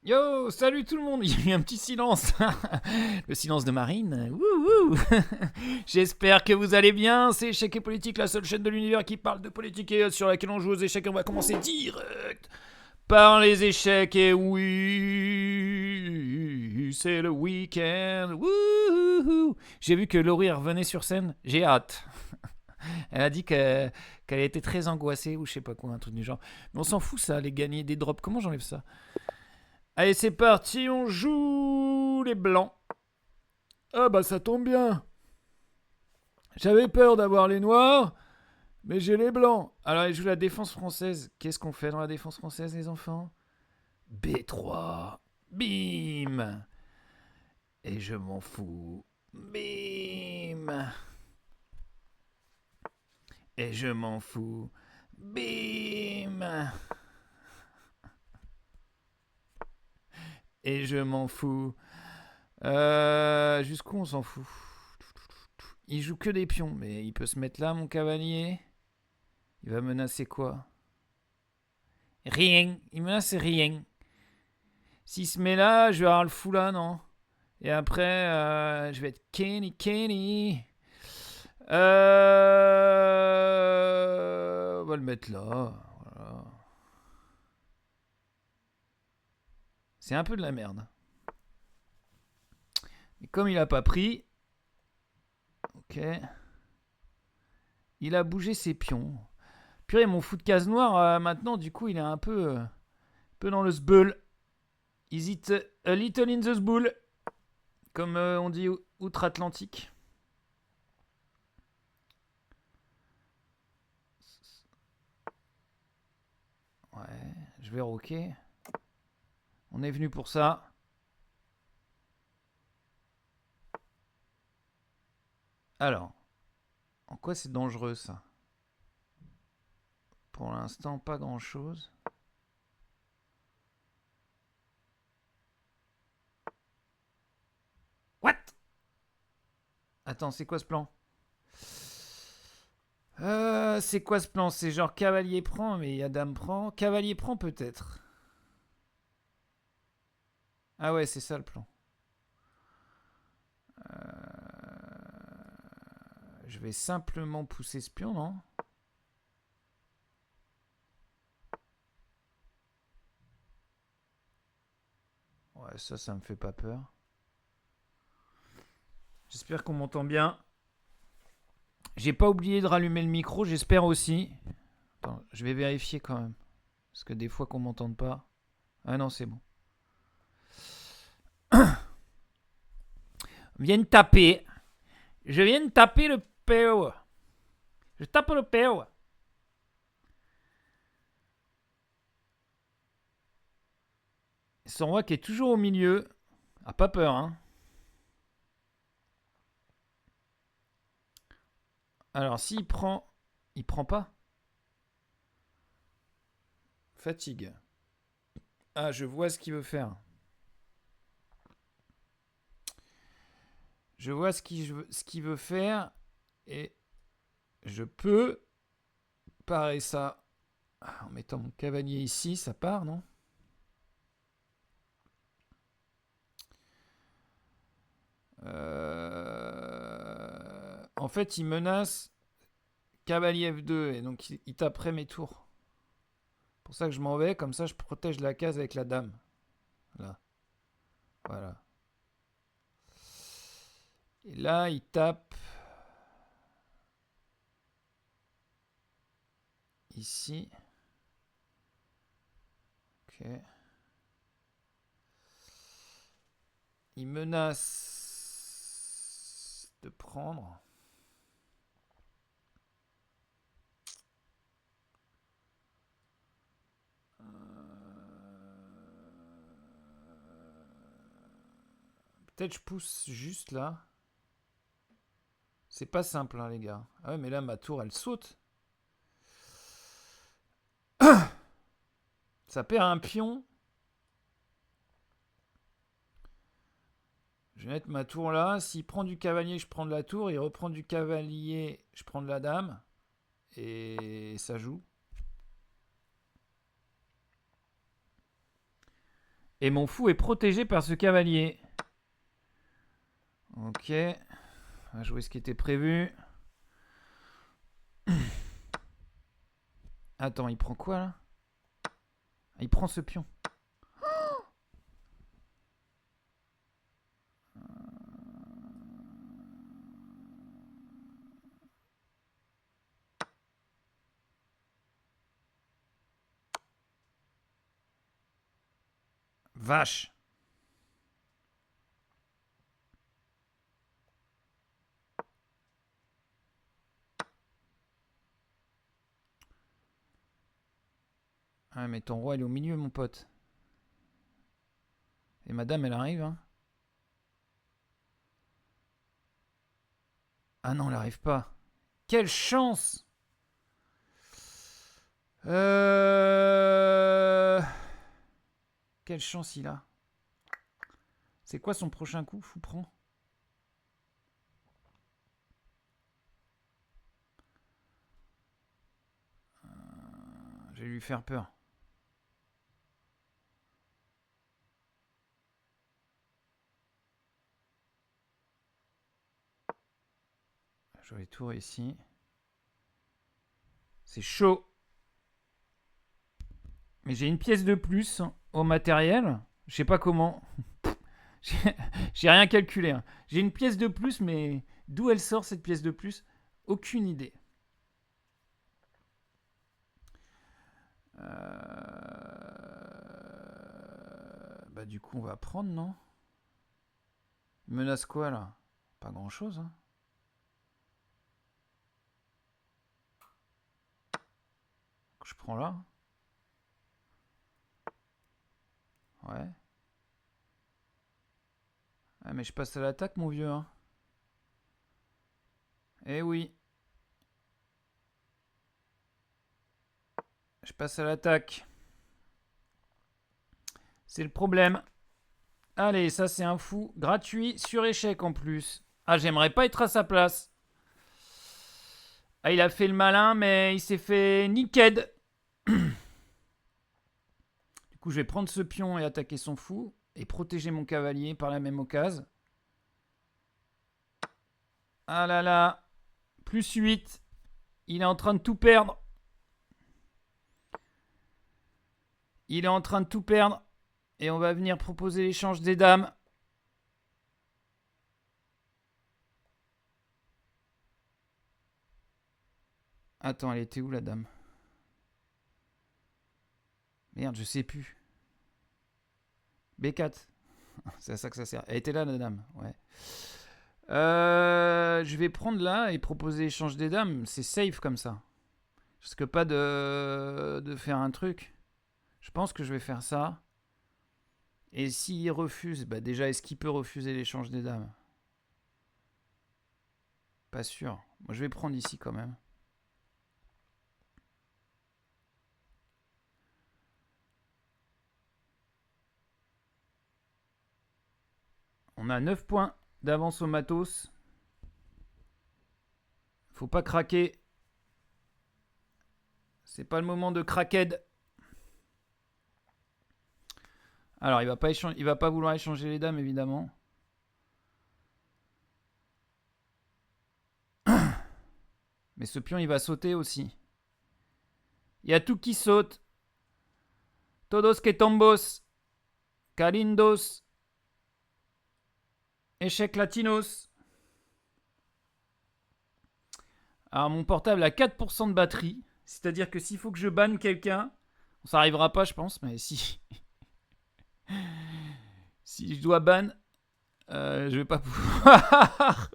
Yo, salut tout le monde. Il y a eu un petit silence. Le silence de Marine. Wouhou. J'espère que vous allez bien. C'est Échecs et Politique, la seule chaîne de l'univers qui parle de politique et sur laquelle on joue aux échecs. On va commencer direct par les échecs. Et oui, c'est le week-end. Wouhou. J'ai vu que Laurie revenait sur scène. J'ai hâte. Elle a dit qu'elle était très angoissée ou je sais pas quoi, un truc du genre. Mais on s'en fout, ça, aller gagner des drops. Comment j'enlève ça? Allez, c'est parti, on joue les blancs. Ah bah ça tombe bien. J'avais peur d'avoir les noirs, mais j'ai les blancs. Alors, il joue la défense française. Qu'est-ce qu'on fait dans la défense française, les enfants? B3. Bim. Et je m'en fous. Bim. Et je m'en fous. Bim. Et je m'en fous. Jusqu'où on s'en fout? Il joue que des pions, mais il peut se mettre là, mon cavalier. Il va menacer quoi? Rien. Il menace rien. S'il se met là, je vais avoir le fou là, non? Et après, je vais être Kenny. On va le mettre là. Voilà. C'est un peu de la merde. Mais comme il a pas pris, ok. Il a bougé ses pions. Purée, mon fou de case noire, maintenant, du coup, il est un peu dans le sbull. Is it a little in the sbull? Comme on dit outre-Atlantique. Ouais, je vais roquer. On est venu pour ça. Alors, en quoi c'est dangereux ça? Pour l'instant, pas grand-chose. What? Attends, c'est quoi ce plan? C'est quoi ce plan? C'est genre cavalier prend, mais il y a dame prend. Cavalier prend peut-être. Ah ouais, c'est ça le plan. Je vais simplement pousser ce pion, non? Ouais, ça me fait pas peur. J'espère qu'on m'entend bien. J'ai pas oublié de rallumer le micro, j'espère aussi. Attends, je vais vérifier quand même. Parce que des fois qu'on m'entende pas. Ah non, c'est bon. Viens de taper. Je viens de taper le PO. Je tape le PO. Son roi qui est toujours au milieu. Ah, pas peur, hein. Alors, s'il prend... Il prend pas. Fatigue. Ah, je vois ce qu'il veut faire. Je vois ce qu'il veut faire. Et je peux parer ça. En mettant mon cavalier ici, ça part, non? En fait, il menace cavalier F2 et donc il taperait mes tours. C'est pour ça que je m'en vais, comme ça je protège la case avec la dame. Là. Voilà. Et là, il tape ici. Ok. Il menace de prendre. Peut-être je pousse juste là. C'est pas simple, hein, les gars. Ah ouais, mais là, ma tour, elle saute. Ça perd un pion. Je vais mettre ma tour là. S'il prend du cavalier, je prends de la tour. Il reprend du cavalier, je prends de la dame. Et ça joue. Et mon fou est protégé par ce cavalier. Ok. On va jouer ce qui était prévu. Attends, il prend quoi là? Il prend ce pion. Vache. Ah, mais ton roi, il est au milieu, mon pote. Et madame, elle arrive, hein. Ah non, elle arrive pas. Quelle chance! Quelle chance il a. C'est quoi son prochain coup, fou prend? Je vais lui faire peur. J'aurai tour ici. C'est chaud. Mais j'ai une pièce de plus au matériel. Je sais pas comment. J'ai rien calculé. Hein. J'ai une pièce de plus, mais d'où elle sort cette pièce de plus? Aucune idée. Bah du coup on va prendre, non? Il menace quoi là? Pas grand chose. Hein. Je prends là. Ouais. Ah mais je passe à l'attaque mon vieux. Hein. Eh oui. Je passe à l'attaque. C'est le problème. Allez, ça c'est un fou. Gratuit, sur échec en plus. Ah, j'aimerais pas être à sa place. Ah, il a fait le malin, mais il s'est fait nicked. Du coup, je vais prendre ce pion et attaquer son fou. Et protéger mon cavalier par la même occasion. Ah là là. Plus 8. Il est en train de tout perdre. Il est en train de tout perdre. Et on va venir proposer l'échange des dames. Attends, elle était où la dame? Merde, je sais plus. B4. C'est à ça que ça sert. Elle était là la dame, ouais. Je vais prendre là et proposer l'échange des dames. C'est safe comme ça. Je risque pas de faire un truc. Je pense que je vais faire ça. Et s'il refuse, bah déjà, est-ce qu'il peut refuser l'échange des dames? Pas sûr. Moi, je vais prendre ici quand même. On a 9 points d'avance au matos. Faut pas craquer. C'est pas le moment de craqued. Alors, il va pas vouloir échanger les dames, évidemment. Mais ce pion, il va sauter aussi. Il y a tout qui saute. Todos que tombos. Calindos. Échec latinos. Alors, mon portable a 4% de batterie. C'est-à-dire que s'il faut que je banne quelqu'un, ça n'arrivera pas, je pense, mais si. Si je dois ban, je vais pas pouvoir.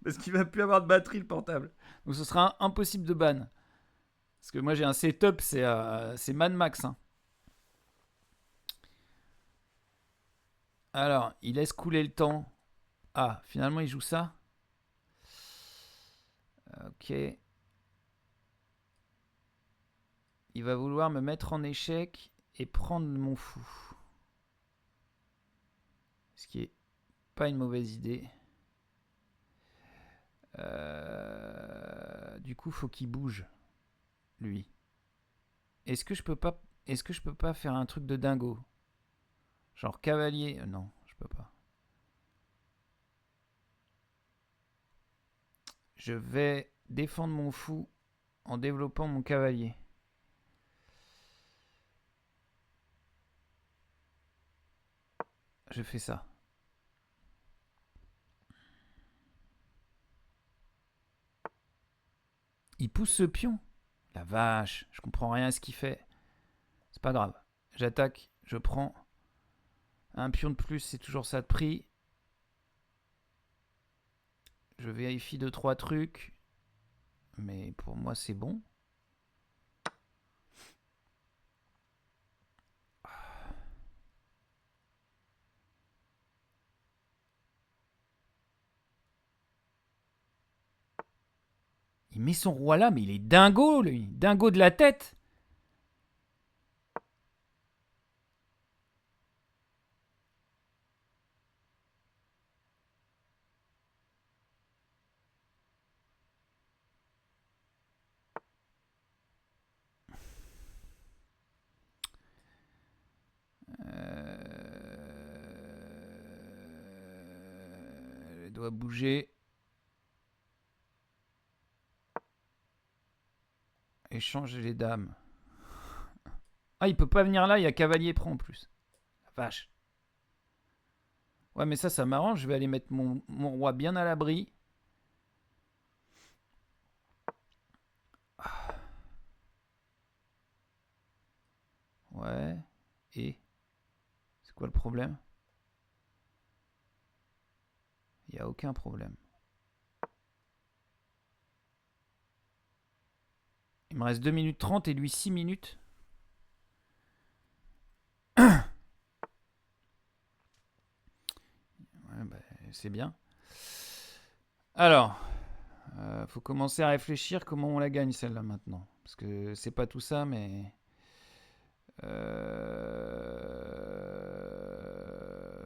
Parce qu'il va plus avoir de batterie le portable. Donc ce sera impossible de ban. Parce que moi j'ai un setup, c'est Mad Max. Hein. Alors, il laisse couler le temps. Ah, finalement il joue ça. Ok. Il va vouloir me mettre en échec et prendre mon fou. Ce qui est pas une mauvaise idée. Du coup, faut qu'il bouge, lui. Est-ce que je peux pas faire un truc de dingo? Genre cavalier. Non, je peux pas. Je vais défendre mon fou en développant mon cavalier. Je fais ça. Il pousse ce pion. La vache, je comprends rien à ce qu'il fait. C'est pas grave. J'attaque, je prends. Un pion de plus, c'est toujours ça de prix. Je vérifie 2-3 trucs. Mais pour moi, c'est bon. Il met son roi là, mais il est dingo, lui. Dingo de la tête. Elle doit bouger. Échanger les dames. Ah, il peut pas venir là, il y a cavalier prend en plus. La vache. Ouais, mais ça m'arrange. Je vais aller mettre mon roi bien à l'abri. Ouais. Et c'est quoi le problème? Il n'y a aucun problème. Il me reste 2 minutes 30 et lui 6 minutes. Ouais, bah, c'est bien. Alors, faut commencer à réfléchir comment on la gagne celle-là maintenant. Parce que c'est pas tout ça, mais...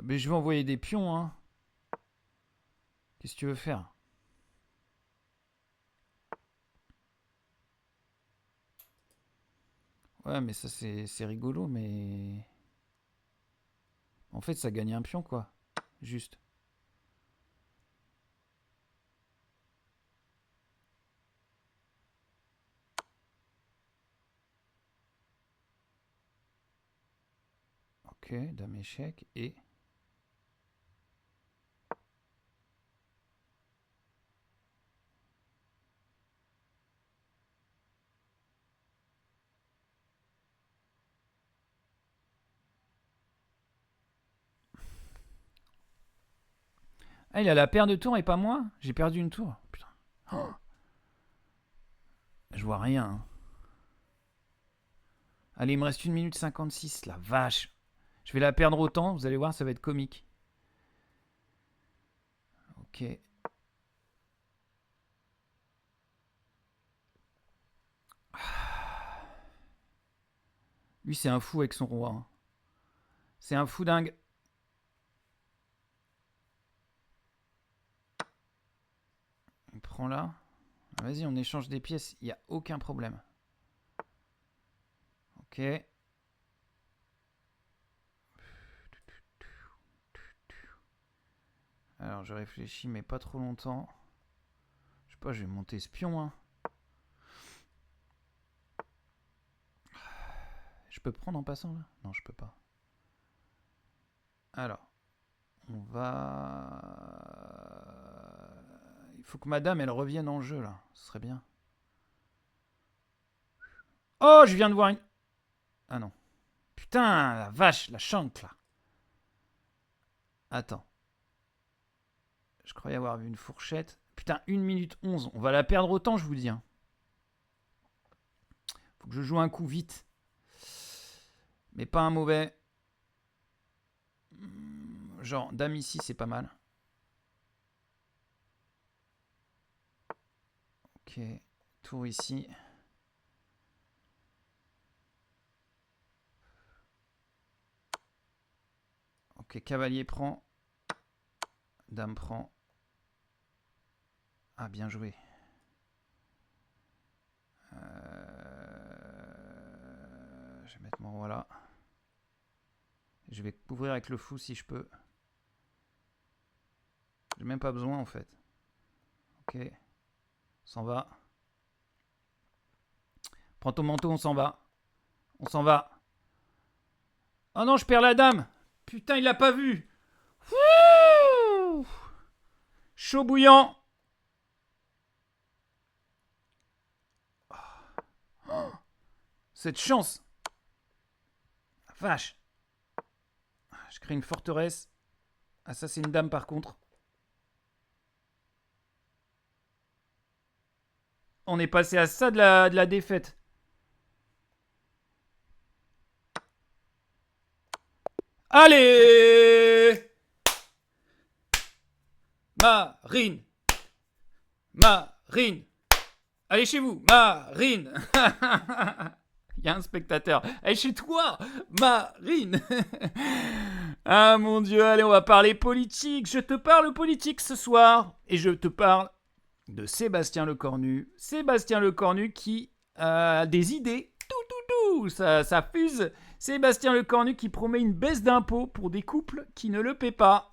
Mais je vais envoyer des pions, hein. Qu'est-ce que tu veux faire? Ouais, mais ça c'est rigolo, mais... En fait, ça gagne un pion, quoi. Juste. Ok, dame échec et... Ah, il a la paire de tours et pas moi? J'ai perdu une tour. Putain. Oh, je vois rien. Hein. Allez, il me reste 1 minute 56. La vache. Je vais la perdre autant. Vous allez voir, ça va être comique. Ok. Lui, c'est un fou avec son roi. Hein. C'est un fou dingue. Il prend là. Vas-y, on échange des pièces. Il n'y a aucun problème. Ok. Alors, je réfléchis, mais pas trop longtemps. Je sais pas, je vais monter ce pion. Hein. Je peux prendre en passant là? Non, je peux pas. Alors, on va... Il faut que madame, elle revienne en jeu là. Ce serait bien. Oh, je viens de voir une... Ah non. Putain, la vache, la chante là. Attends. Je croyais avoir vu une fourchette. Putain, 1 minute 11. On va la perdre autant, je vous dis. Hein. Faut que je joue un coup vite. Mais pas un mauvais. Genre, dame ici, c'est pas mal. Ok. Tour ici. Ok, cavalier prend. Dame prend. Ah, bien joué. Je vais mettre mon roi là. Je vais couvrir avec le flou si je peux. J'ai même pas besoin en fait. Ok. On s'en va. Prends ton manteau, on s'en va. On s'en va. Oh non, je perds la dame. Putain, il l'a pas vu. Ouh, chaud bouillant. Oh, cette chance. Vache. Je crée une forteresse. Ah, ça, c'est une dame par contre. On est passé à ça de la défaite. Allez! Marine! Marine! Allez chez vous! Marine! Il y a un spectateur. Allez chez toi! Marine! Ah mon Dieu, allez, on va parler politique. Je te parle politique ce soir. Et je te parle de Sébastien Lecornu. Sébastien Lecornu qui a des idées. Ça fuse. Sébastien Lecornu qui promet une baisse d'impôts pour des couples qui ne le paient pas.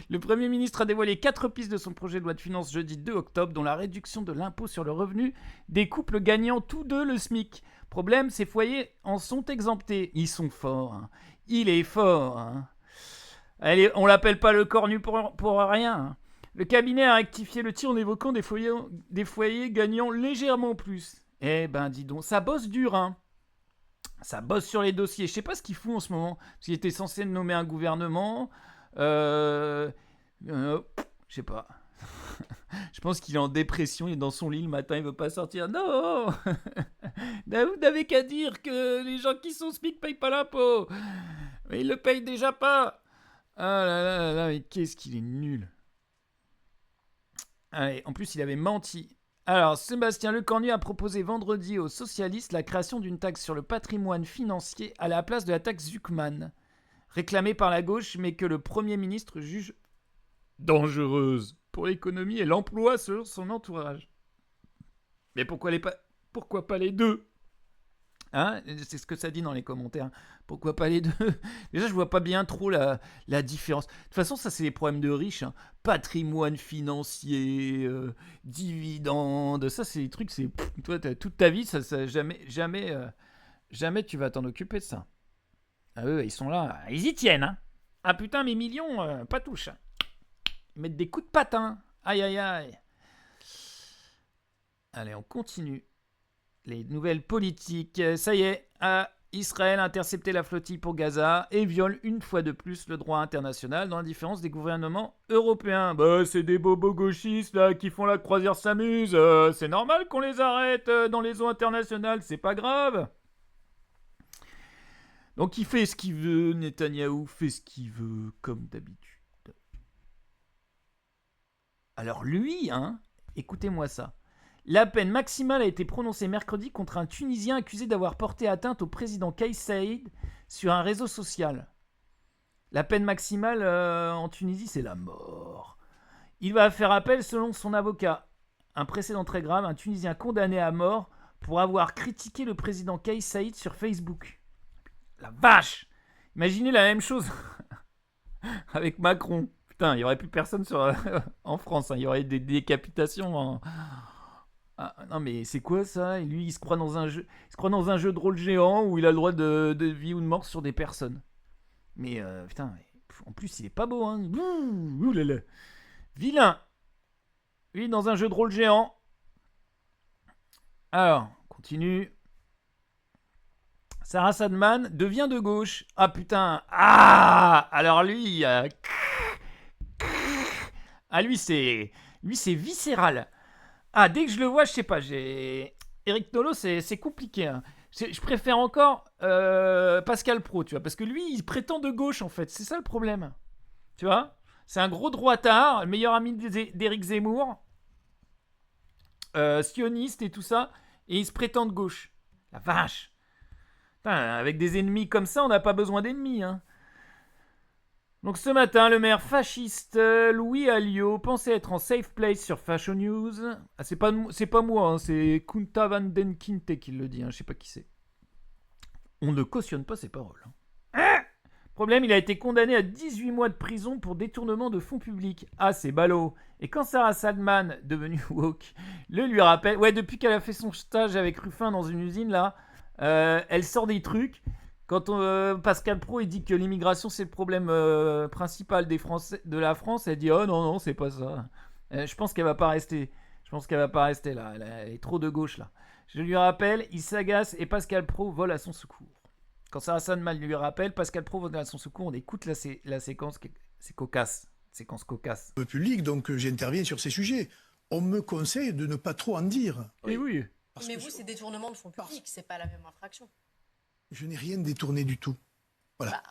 Le Premier ministre a dévoilé 4 pistes de son projet de loi de finances jeudi 2 octobre, dont la réduction de l'impôt sur le revenu des couples gagnant tous deux le SMIC. Problème, ces foyers en sont exemptés. Ils sont forts. Hein. Il est fort. Hein. Allez, on l'appelle pas Lecornu pour rien. Hein. Le cabinet a rectifié le tir en évoquant des foyers gagnant légèrement plus. Eh ben, dis donc, ça bosse dur, hein. Ça bosse sur les dossiers. Je sais pas ce qu'ils font en ce moment. Parce qu'il était censé nommer un gouvernement. Je sais pas. Je pense qu'il est en dépression. Il est dans son lit le matin. Il veut pas sortir. Non. Vous n'avez qu'à dire que les gens qui sont SMIC payent pas l'impôt. Mais ils le payent déjà pas. Ah là là là là. Mais qu'est-ce qu'il est nul. Allez, en plus, il avait menti. Alors, Sébastien Lecornu a proposé vendredi aux socialistes la création d'une taxe sur le patrimoine financier à la place de la taxe Zuckman, réclamée par la gauche, mais que le Premier ministre juge dangereuse pour l'économie et l'emploi selon son entourage. Mais pourquoi pas les deux? Hein, c'est ce que ça dit dans les commentaires. Pourquoi pas les deux? Déjà, je vois pas bien trop la différence. De toute façon, ça, c'est les problèmes de riches. Hein. Patrimoine financier, dividendes, ça, c'est des trucs, c'est... Toi, toute ta vie, ça jamais tu vas t'en occuper de ça. Ah eux, ils sont là. Ils y tiennent. Hein. Ah putain, mes millions, pas touche. Ils mettent des coups de patin. Aïe, aïe, aïe. Allez, on continue. Les nouvelles politiques. Ça y est, Israël a intercepté la flottille pour Gaza et viole une fois de plus le droit international dans la différence des gouvernements européens. Bah, c'est des bobos gauchistes là qui font la croisière s'amuse. C'est normal qu'on les arrête dans les eaux internationales, c'est pas grave. Donc il fait ce qu'il veut, Netanyahou fait ce qu'il veut, comme d'habitude. Alors lui, hein, écoutez-moi ça. La peine maximale a été prononcée mercredi contre un Tunisien accusé d'avoir porté atteinte au président Kais Saied sur un réseau social. La peine maximale en Tunisie, c'est la mort. Il va faire appel selon son avocat. Un précédent très grave, un Tunisien condamné à mort pour avoir critiqué le président Kais Saied sur Facebook. La vache! Imaginez la même chose avec Macron. Putain, il n'y aurait plus personne en France. Hein. Il y aurait des décapitations Ah, non mais c'est quoi ça? Et lui il se croit dans un jeu de rôle géant où il a le droit de vie ou de mort sur des personnes. Mais putain, en plus il est pas beau hein. Ouh là là. Vilain. Lui dans un jeu de rôle géant. Alors, on continue. Sarah Sadman devient de gauche. Ah putain. Ah alors lui lui c'est viscéral. Ah, dès que je le vois, je sais pas, Eric Nolot, c'est compliqué. Hein. Je préfère encore Pascal Praud, tu vois, parce que lui, il prétend de gauche, en fait. C'est ça le problème. Tu vois? C'est un gros droitard, le meilleur ami d'Éric Zemmour, sioniste et tout ça, et il se prétend de gauche. La vache! Putain, avec des ennemis comme ça, on n'a pas besoin d'ennemis, hein. Donc ce matin, le maire fasciste Louis Alliot pensait être en safe place sur Fashion News. Ah, c'est pas moi, hein, c'est Kunta Van Den Kinte qui le dit, hein, je sais pas qui c'est. On ne cautionne pas ses paroles. Hein. Problème, il a été condamné à 18 mois de prison pour détournement de fonds publics. Ah, c'est ballot. Et quand Sarah Salman, devenue woke, le lui rappelle... Ouais, depuis qu'elle a fait son stage avec Ruffin dans une usine, là, elle sort des trucs. Quand Pascal Praud, il dit que l'immigration, c'est le problème principal des Français, de la France, elle dit « Oh non, non, c'est pas ça. » Je pense qu'elle va pas rester. Je pense qu'elle va pas rester, là. Elle est trop de gauche, là. Je lui rappelle, il s'agace et Pascal Praud vole à son secours. Quand Sarah Salman lui rappelle, Pascal Praud vole à son secours, on écoute la séquence, c'est cocasse. Séquence cocasse. Public, donc j'interviens sur ces sujets. On me conseille de ne pas trop en dire. Oui, oui. Mais vous, c'est détournement de fonds publics, c'est pas la même infraction. Je n'ai rien détourné du tout. Voilà. Bah,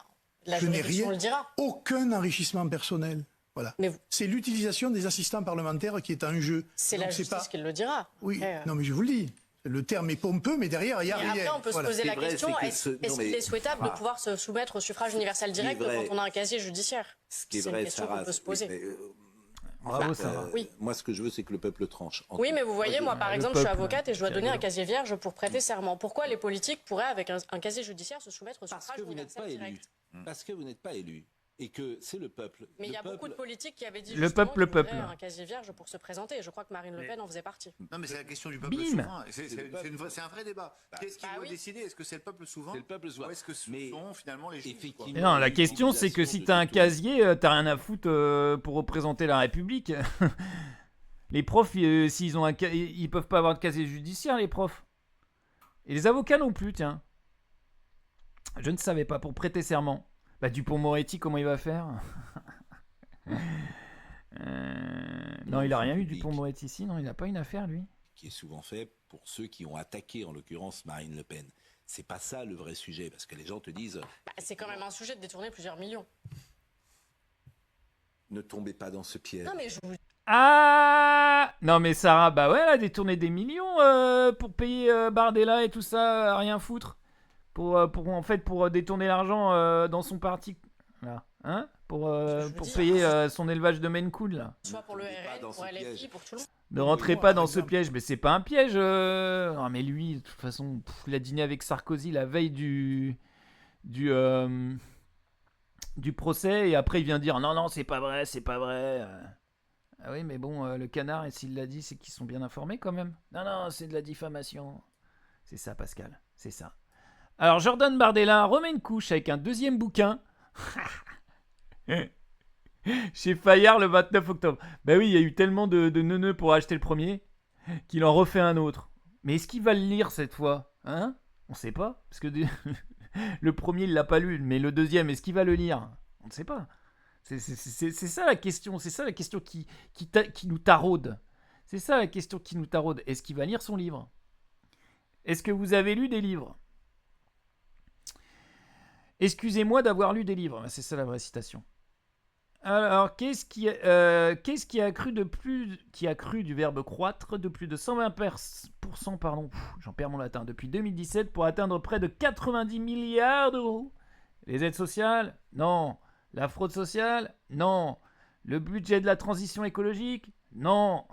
la je n'ai juridiction le dira. Aucun enrichissement personnel. Voilà. Mais c'est l'utilisation des assistants parlementaires qui est en jeu. C'est donc la justice qui le dira. Oui, après, non mais je vous le dis. Le terme est pompeux, mais derrière, il n'y a rien. Après, on peut se poser la question, est-ce qu'il est souhaitable de pouvoir se soumettre au suffrage universel direct quand on a un casier judiciaire? Ce qui est C'est vrai, une question qu'on peut se poser. Bravo, Sarah. Oui. Moi, ce que je veux, c'est que le peuple tranche. Oui, mais vous voyez, moi, par exemple, je suis avocate et je dois donner un casier vierge pour prêter serment. Pourquoi les politiques pourraient, avec un casier judiciaire, se soumettre au suffrage universel direct? Parce que vous n'êtes pas élu. Et que c'est le peuple. Mais il y a beaucoup de politiques qui avaient dit le peuple. un casier vierge pour se présenter. Et je crois que Marine Le Pen en faisait partie. Non, mais c'est la question du peuple souverain. C'est un vrai débat. Qu'est-ce qui doit décider? Est-ce que c'est le peuple souverain? C'est le peuple souverain. Ou est-ce que ce sont finalement les juges? Mais non, la question c'est que si t'as un casier, t'as rien à foutre pour représenter la République. Les profs, s'ils ont ils peuvent pas avoir de casier judiciaire, les profs. Et les avocats non plus, tiens. Je ne savais pas, pour prêter serment. Bah, Dupond-Moretti, comment il va faire? Non, il a rien eu, Dupond-Moretti ici. Non, il n'a pas une affaire, lui. Qui est souvent fait pour ceux qui ont attaqué, en l'occurrence, Marine Le Pen. C'est pas ça le vrai sujet, parce que les gens te disent... c'est quand même un sujet de détourner plusieurs millions. Ne tombez pas dans ce piège. Non, mais je vous... Ah non, mais Sarah, bah ouais, elle a détourné des millions pour payer Bardella et tout ça, à rien foutre. Pour détourner l'argent dans son parti. Là. Hein pour payer son élevage de Maine Coon, là. Soit pour le RN, pour LFI, pour tout le monde. Ne rentrez pas dans ce piège. Mais c'est pas un piège. Non, mais lui, de toute façon, il a dîné avec Sarkozy la veille du procès. Et après, il vient dire non, c'est pas vrai, c'est pas vrai. Ah oui, mais bon, le canard, et s'il l'a dit, c'est qu'ils sont bien informés quand même. Non, c'est de la diffamation. C'est ça, Pascal. C'est ça. Alors, Jordan Bardella remet une couche avec un deuxième bouquin chez Fayard le 29 octobre. Bah oui, il y a eu tellement de neuneux pour acheter le premier qu'il en refait un autre. Mais est-ce qu'il va le lire cette fois? Hein? On sait pas. Parce que le premier, il l'a pas lu. Mais le deuxième, est-ce qu'il va le lire? On ne sait pas. C'est ça la question. C'est ça la question qui nous taraude. C'est ça la question qui nous taraude. Est-ce qu'il va lire son livre? Est-ce que vous avez lu des livres? Excusez-moi d'avoir lu des livres. C'est ça la vraie citation. Alors, qu'est-ce qui a cru du verbe croître de plus de 120%, pardon, j'en perds mon latin, depuis 2017 pour atteindre près de 90 milliards d'euros? Les aides sociales? Non. La fraude sociale? Non. Le budget de la transition écologique? Non.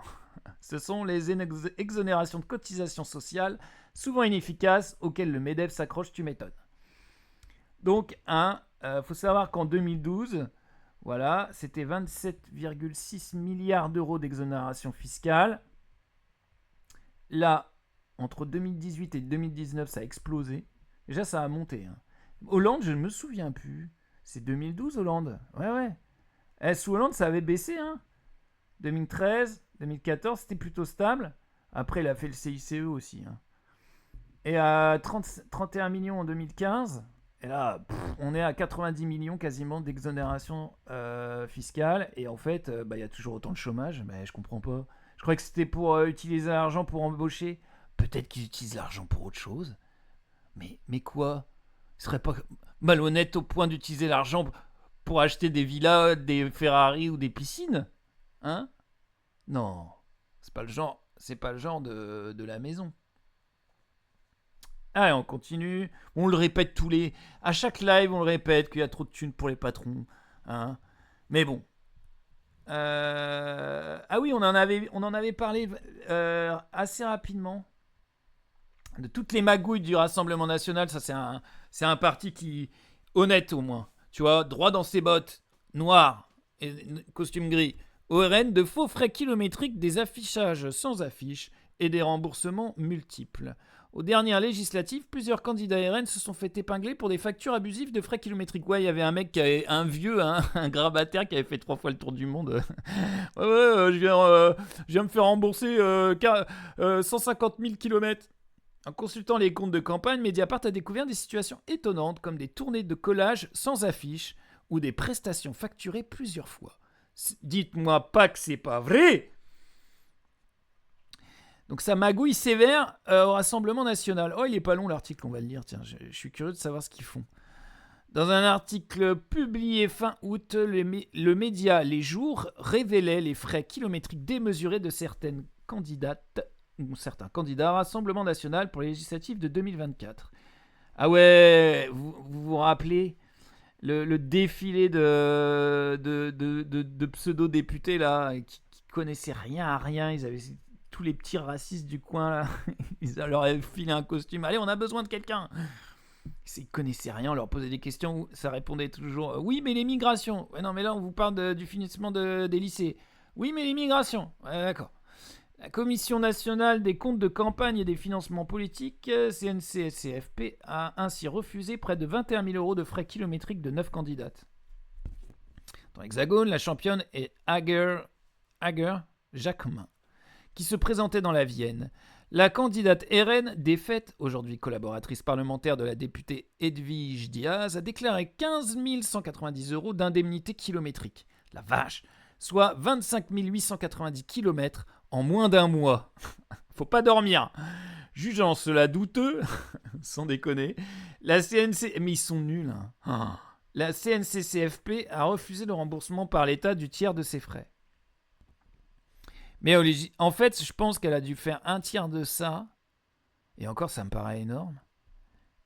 Ce sont les exonérations de cotisations sociales, souvent inefficaces, auxquelles le MEDEF s'accroche, tu m'étonnes. Donc, faut savoir qu'en 2012, voilà, c'était 27,6 milliards d'euros d'exonération fiscale. Là, entre 2018 et 2019, ça a explosé. Déjà, ça a monté. Hollande, je ne me souviens plus. C'est 2012, Hollande. Ouais. Sous Hollande, ça avait baissé. 2013, 2014, c'était plutôt stable. Après, il a fait le CICE aussi. Et à 31 millions en 2015... Et là, on est à 90 millions quasiment d'exonération fiscale. Et en fait, il y a toujours autant de chômage. Mais je comprends pas. Je croyais que c'était pour utiliser l'argent pour embaucher. Peut-être qu'ils utilisent l'argent pour autre chose. Mais quoi? Ils seraient pas malhonnêtes au point d'utiliser l'argent pour acheter des villas, des Ferrari ou des piscines? Hein? Non. C'est pas le genre de la maison. Allez, on continue. On le répète à chaque live, on le répète qu'il y a trop de thunes pour les patrons. Mais bon. Ah oui, on en avait parlé assez rapidement. De toutes les magouilles du Rassemblement National. Ça, c'est un parti qui... honnête au moins. Tu vois, droit dans ses bottes, noir et costume gris. Au RN, de faux frais kilométriques, des affichages sans affiche et des remboursements multiples. Aux dernières législatives, plusieurs candidats RN se sont fait épingler pour des factures abusives de frais kilométriques. Ouais, il y avait un mec qui avait un vieux, un grabataire qui avait fait 3 fois le tour du monde. Je viens me faire rembourser 150 000 kilomètres. En consultant les comptes de campagne, Mediapart a découvert des situations étonnantes comme des tournées de collage sans affiche ou des prestations facturées plusieurs fois. Dites-moi pas que c'est pas vrai! Donc ça magouille sévère au Rassemblement National. Oh, il est pas long l'article, on va le lire. Tiens, je suis curieux de savoir ce qu'ils font. Dans un article publié fin août, le média Les Jours révélait les frais kilométriques démesurés de certaines candidates ou certains candidats Rassemblement National pour les législatives de 2024. Ah ouais, vous rappelez le défilé de pseudo-députés là qui connaissaient rien à rien. Ils avaient tous les petits racistes du coin là. Ils leur avaient filé un costume. Allez, on a besoin de quelqu'un. Ils connaissaient rien, on leur posait des questions, ça répondait toujours oui, mais les migrations. Ouais, non, mais là on vous parle du finissement des lycées. Oui, mais les migrations. Ouais, d'accord. La Commission nationale des comptes de campagne et des financements politiques, CNCSCFP, a ainsi refusé près de 21 000 € de frais kilométriques de 9 candidates. Dans l'Hexagone, la championne est Hager Jacquemin, qui se présentait dans la Vienne. La candidate RN, défaite, aujourd'hui collaboratrice parlementaire de la députée Edwige Diaz, a déclaré 15 190 € d'indemnité kilométrique. La vache! Soit 25 890 km en moins d'un mois. Faut pas dormir. Jugeant cela douteux, sans déconner, la CNC... Mais ils sont nuls. Hein. La CNCCFP a refusé le remboursement par l'État du tiers de ses frais. Mais en fait, je pense qu'elle a dû faire un tiers de ça. Et encore, ça me paraît énorme.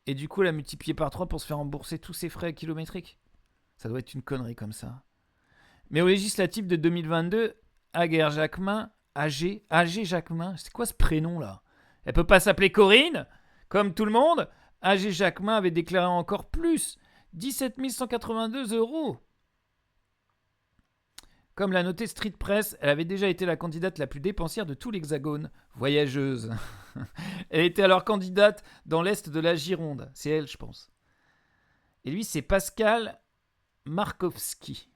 Et du coup, elle a multiplié par 3 pour se faire rembourser tous ses frais kilométriques. Ça doit être une connerie comme ça. Mais aux législatives de 2022, Hager Jacquemin, AG Jacquemin, c'est quoi ce prénom là? Elle peut pas s'appeler Corinne? Comme tout le monde, AG Jacquemin avait déclaré encore plus, 17 182 €. Comme l'a noté Street Press, elle avait déjà été la candidate la plus dépensière de tout l'Hexagone. Voyageuse. Elle était alors candidate dans l'est de la Gironde. C'est elle, je pense. Et lui, c'est Pascal Markowski.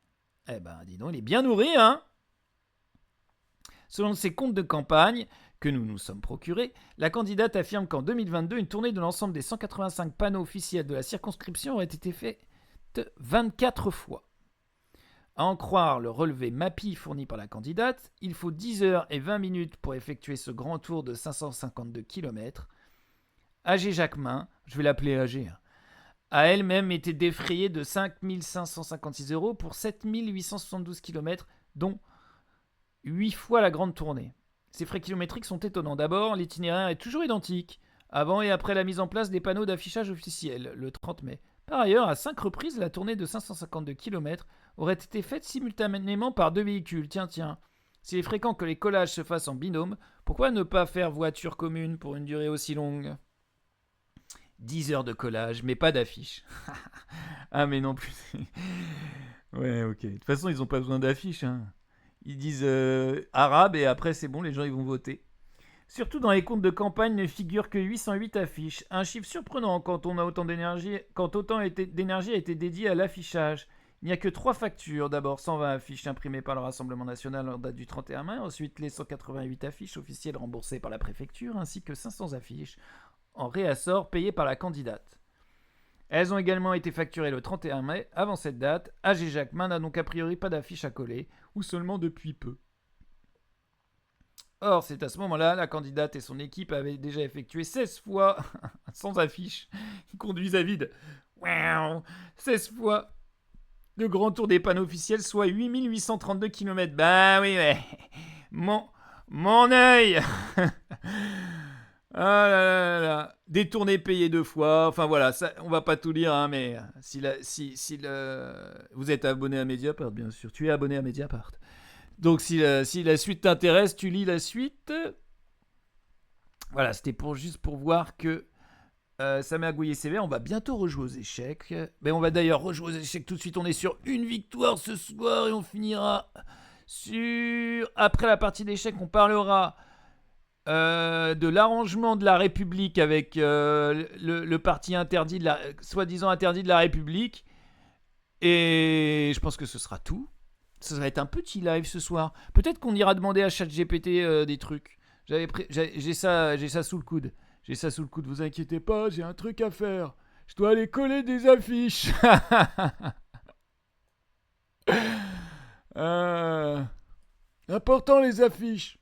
Eh ben, dis donc, il est bien nourri, hein? Selon ses comptes de campagne, que nous nous sommes procurés, la candidate affirme qu'en 2022, une tournée de l'ensemble des 185 panneaux officiels de la circonscription aurait été faite 24 fois. À en croire le relevé MAPI fourni par la candidate, il faut 10 heures et 20 minutes pour effectuer ce grand tour de 552 km. AG Jacquemin, je vais l'appeler AG, a elle-même été défrayée de 5 556 € pour 7 872 km, dont 8 fois la grande tournée. Ces frais kilométriques sont étonnants. D'abord, l'itinéraire est toujours identique, avant et après la mise en place des panneaux d'affichage officiels, le 30 mai. Par ailleurs, à 5 reprises, la tournée de 552 km aurait été faite simultanément par 2 véhicules. Tiens. S'il est fréquent que les collages se fassent en binôme, pourquoi ne pas faire voiture commune pour une durée aussi longue ? 10 heures de collage, mais pas d'affiche. Ah, mais non plus. Ouais, ok. De toute façon, ils n'ont pas besoin d'affiche. Hein. Ils disent arabe et après, c'est bon, les gens ils vont voter. Surtout dans les comptes de campagne ne figurent que 808 affiches. Un chiffre surprenant quand autant d'énergie a été dédié à l'affichage. Il n'y a que 3 factures. D'abord 120 affiches imprimées par le Rassemblement National en date du 31 mai. Ensuite les 188 affiches officielles remboursées par la préfecture, ainsi que 500 affiches en réassort payées par la candidate. Elles ont également été facturées le 31 mai. Avant cette date, AG Jacquemin n'a donc a priori pas d'affiche à coller, ou seulement depuis peu. Or, c'est à ce moment-là, la candidate et son équipe avaient déjà effectué 16 fois, sans affiche, qui conduisent à vide. 16 fois le grand tour des panneaux officiels, soit 8832 km. Bah oui, ouais. Mon œil. Ah là là. Des tournées payées 2 fois. Enfin voilà, ça, on va pas tout lire, hein, mais vous êtes abonné à Mediapart, bien sûr. Tu es abonné à Mediapart. Donc si la suite t'intéresse, tu lis la suite. Voilà, c'était juste pour voir que Samir Gouillet sévère, on va bientôt rejouer aux échecs. Mais on va d'ailleurs rejouer aux échecs tout de suite. On est sur une victoire ce soir et on finira sur... Après la partie d'échecs, on parlera de l'arrangement de la République avec le parti interdit, soi-disant interdit de la République. Et je pense que ce sera tout. Ça va être un petit live ce soir. Peut-être qu'on ira demander à ChatGPT des trucs. J'ai ça sous le coude. J'ai ça sous le coude, vous inquiétez pas, j'ai un truc à faire. Je dois aller coller des affiches. Important les affiches.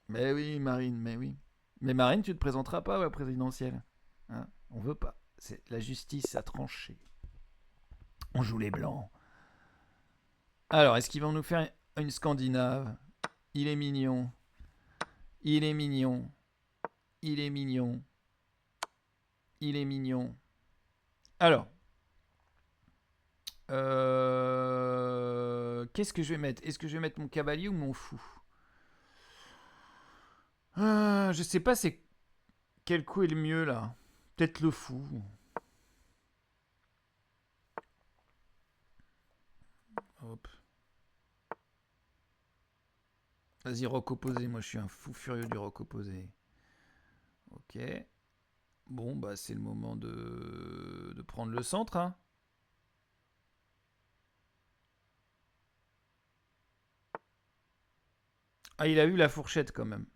Mais oui, Marine, mais oui. Mais Marine, tu te présenteras pas à la présidentielle. Hein, on veut pas. La justice a tranché. On joue les blancs. Alors, est-ce qu'ils vont nous faire une Scandinave? Il est mignon. Il est mignon. Il est mignon. Il est mignon. Alors. Qu'est-ce que je vais mettre? Est-ce que je vais mettre mon cavalier ou mon fou? Je sais pas c'est quel coup est le mieux là. Peut-être le fou. Hop. Vas-y, roc opposé. Moi, je suis un fou furieux du roc opposé. Ok. Bon, bah, c'est le moment de prendre le centre. Hein. Ah, il a eu la fourchette quand même.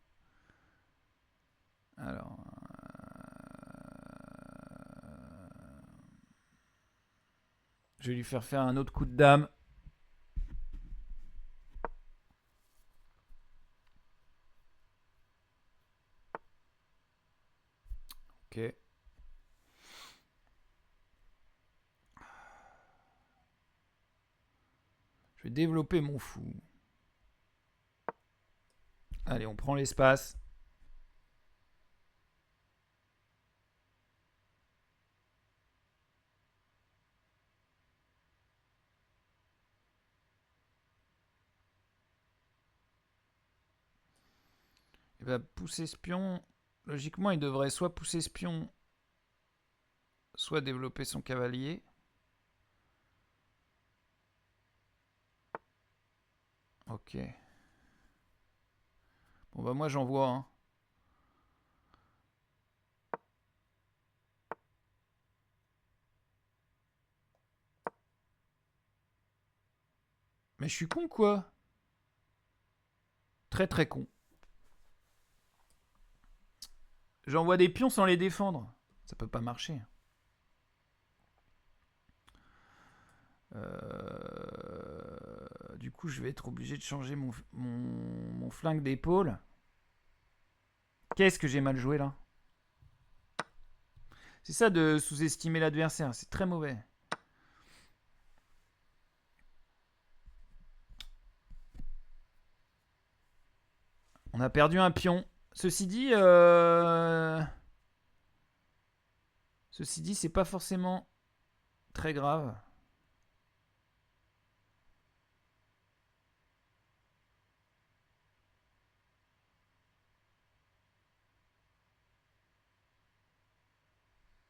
Alors. Je vais lui faire un autre coup de dame. Ok. Je vais développer mon fou. Allez, on prend l'espace. Il va pousser espion. Logiquement, il devrait soit pousser espion, soit développer son cavalier. Ok. Bon bah moi j'envoie. Hein. Mais je suis con quoi? Très très con. J'envoie des pions sans les défendre. Ça peut pas marcher. Du coup, je vais être obligé de changer mon flingue d'épaule. Qu'est-ce que j'ai mal joué là? C'est ça de sous-estimer l'adversaire. C'est très mauvais. On a perdu un pion. Ceci dit, c'est pas forcément très grave.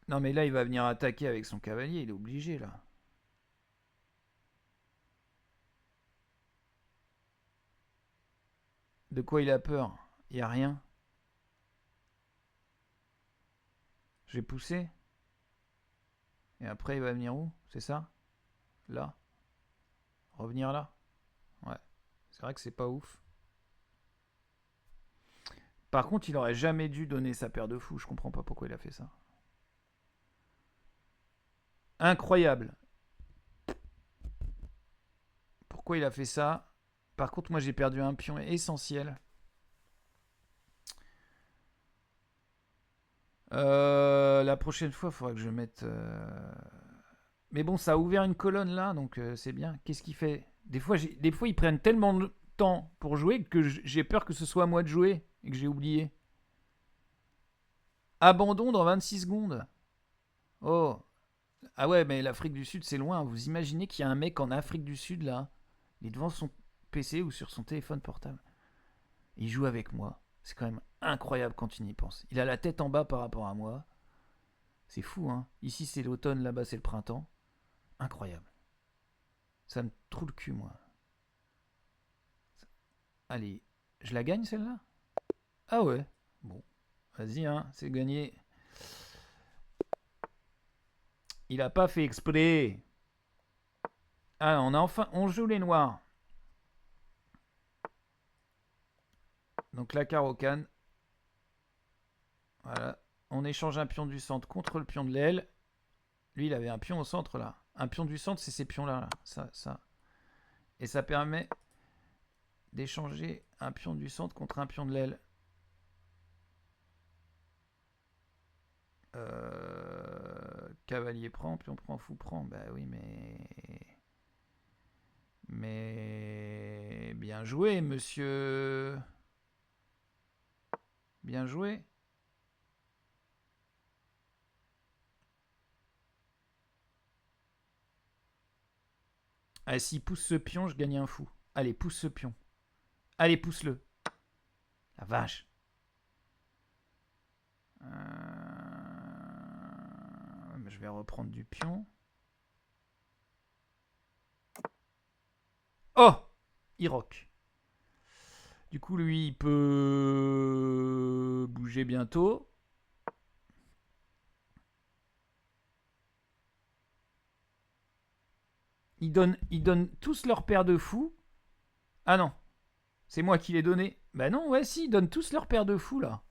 Non mais là, il va venir attaquer avec son cavalier. Il est obligé là. De quoi il a peur? Il n'y a rien. Je vais pousser. Et après, il va venir où? C'est ça? Là? Revenir là? Ouais. C'est vrai que c'est pas ouf. Par contre, il aurait jamais dû donner sa paire de fous. Je comprends pas pourquoi il a fait ça. Incroyable. Pourquoi il a fait ça? Par contre, moi, j'ai perdu un pion essentiel. La prochaine fois, il faudra que je mette... Mais bon, ça a ouvert une colonne là, donc c'est bien. Qu'est-ce qu'il fait? Des fois, ils prennent tellement de temps pour jouer que j'ai peur que ce soit à moi de jouer et que j'ai oublié. Abandon dans 26 secondes. Oh. Ah ouais, mais l'Afrique du Sud, c'est loin. Vous imaginez qu'il y a un mec en Afrique du Sud là? Il est devant son PC ou sur son téléphone portable. Il joue avec moi. C'est quand même incroyable quand tu y penses. Il a la tête en bas par rapport à moi. C'est fou, hein. Ici, c'est l'automne, là-bas, c'est le printemps. Incroyable. Ça me trouve le cul, moi. Allez, je la gagne, celle-là? Ah ouais. Bon, vas-y, hein, c'est gagné. Il a pas fait exprès. Ah, on joue les noirs. Donc la carocane. Voilà. On échange un pion du centre contre le pion de l'aile. Lui, il avait un pion au centre, là. Un pion du centre, c'est ces pions-là. Là. Ça. Et ça permet d'échanger un pion du centre contre un pion de l'aile. Cavalier prend, pion prend, fou prend. Bah oui, mais bien joué, monsieur. Bien joué. Allez, s'il pousse ce pion, je gagne un fou. Allez, pousse ce pion. Allez, pousse-le. La vache. Je vais reprendre du pion. Oh! Il rock. Du coup, lui, il peut bouger bientôt. Ils donnent tous leur paire de fous. Ah non. C'est moi qui l'ai donné. Bah non, ouais, si, ils donnent tous leur paire de fous, là.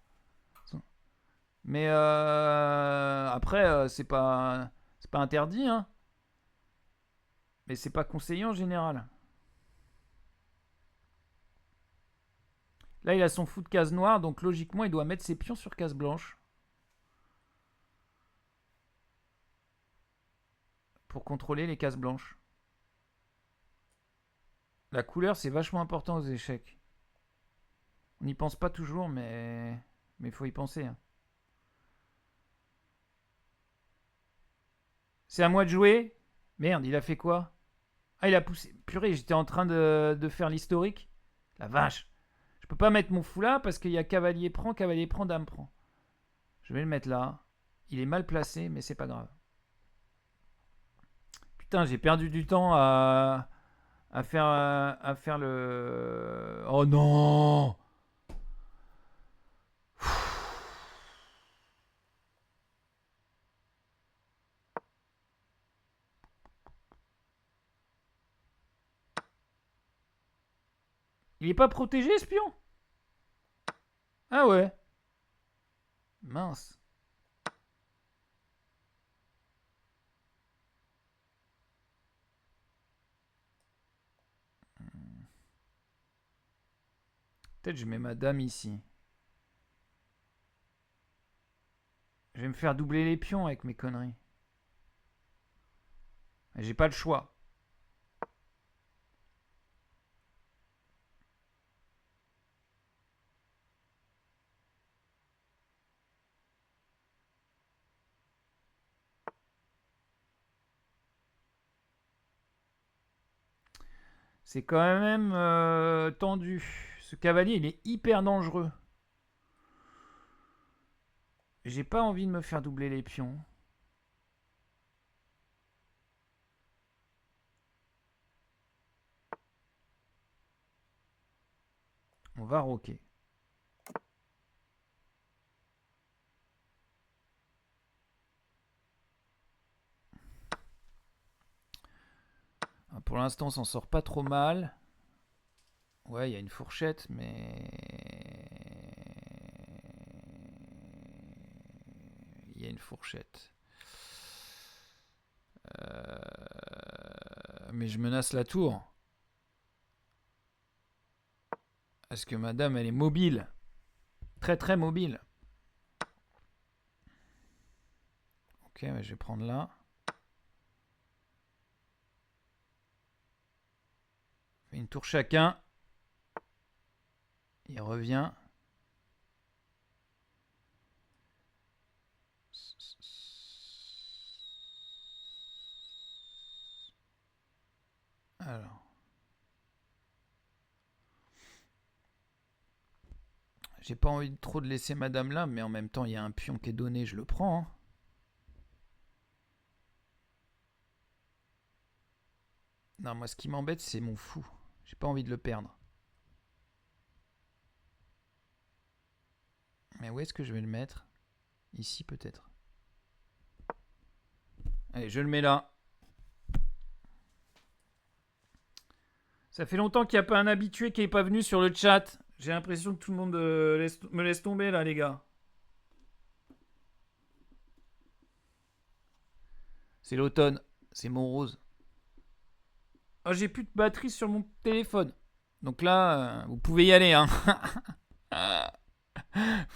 Mais après, c'est pas interdit, hein. Mais c'est pas conseillé en général. Là, il a son fou de case noire, donc logiquement, il doit mettre ses pions sur case blanche. Pour contrôler les cases blanches. La couleur, c'est vachement important aux échecs. On n'y pense pas toujours, mais il faut y penser. Hein. C'est à moi de jouer. Merde, il a fait quoi? Ah, il a poussé. Purée, j'étais en train de faire l'historique. La vache. Je peux pas mettre mon fou là parce qu'il y a cavalier prend, dame prend. Je vais le mettre là. Il est mal placé, mais c'est pas grave. Putain, j'ai perdu du temps à faire le... Oh non! Il est pas protégé, ce pion? Ah ouais. Mince. Peut-être je mets ma dame ici. Je vais me faire doubler les pions avec mes conneries. J'ai pas le choix. C'est quand même tendu. Ce cavalier, il est hyper dangereux. J'ai pas envie de me faire doubler les pions. On va roquer. Pour l'instant, on s'en sort pas trop mal. Ouais, il y a une fourchette, mais... Il y a une fourchette. Mais je menace la tour. Est-ce que madame, elle est mobile? Très très mobile. Ok, je vais prendre là. Une tour chacun. Il revient. Alors. J'ai pas envie trop de laisser madame là, mais en même temps, il y a un pion qui est donné, je le prends. Hein. Non, moi, ce qui m'embête, c'est mon fou. J'ai pas envie de le perdre. Mais où est-ce que je vais le mettre? Ici, peut-être. Allez, je le mets là. Ça fait longtemps qu'il n'y a pas un habitué qui n'est pas venu sur le chat. J'ai l'impression que tout le monde me laisse tomber, là, les gars. C'est l'automne. C'est mon rose. Oh, j'ai plus de batterie sur mon téléphone. Donc là, vous pouvez y aller, hein.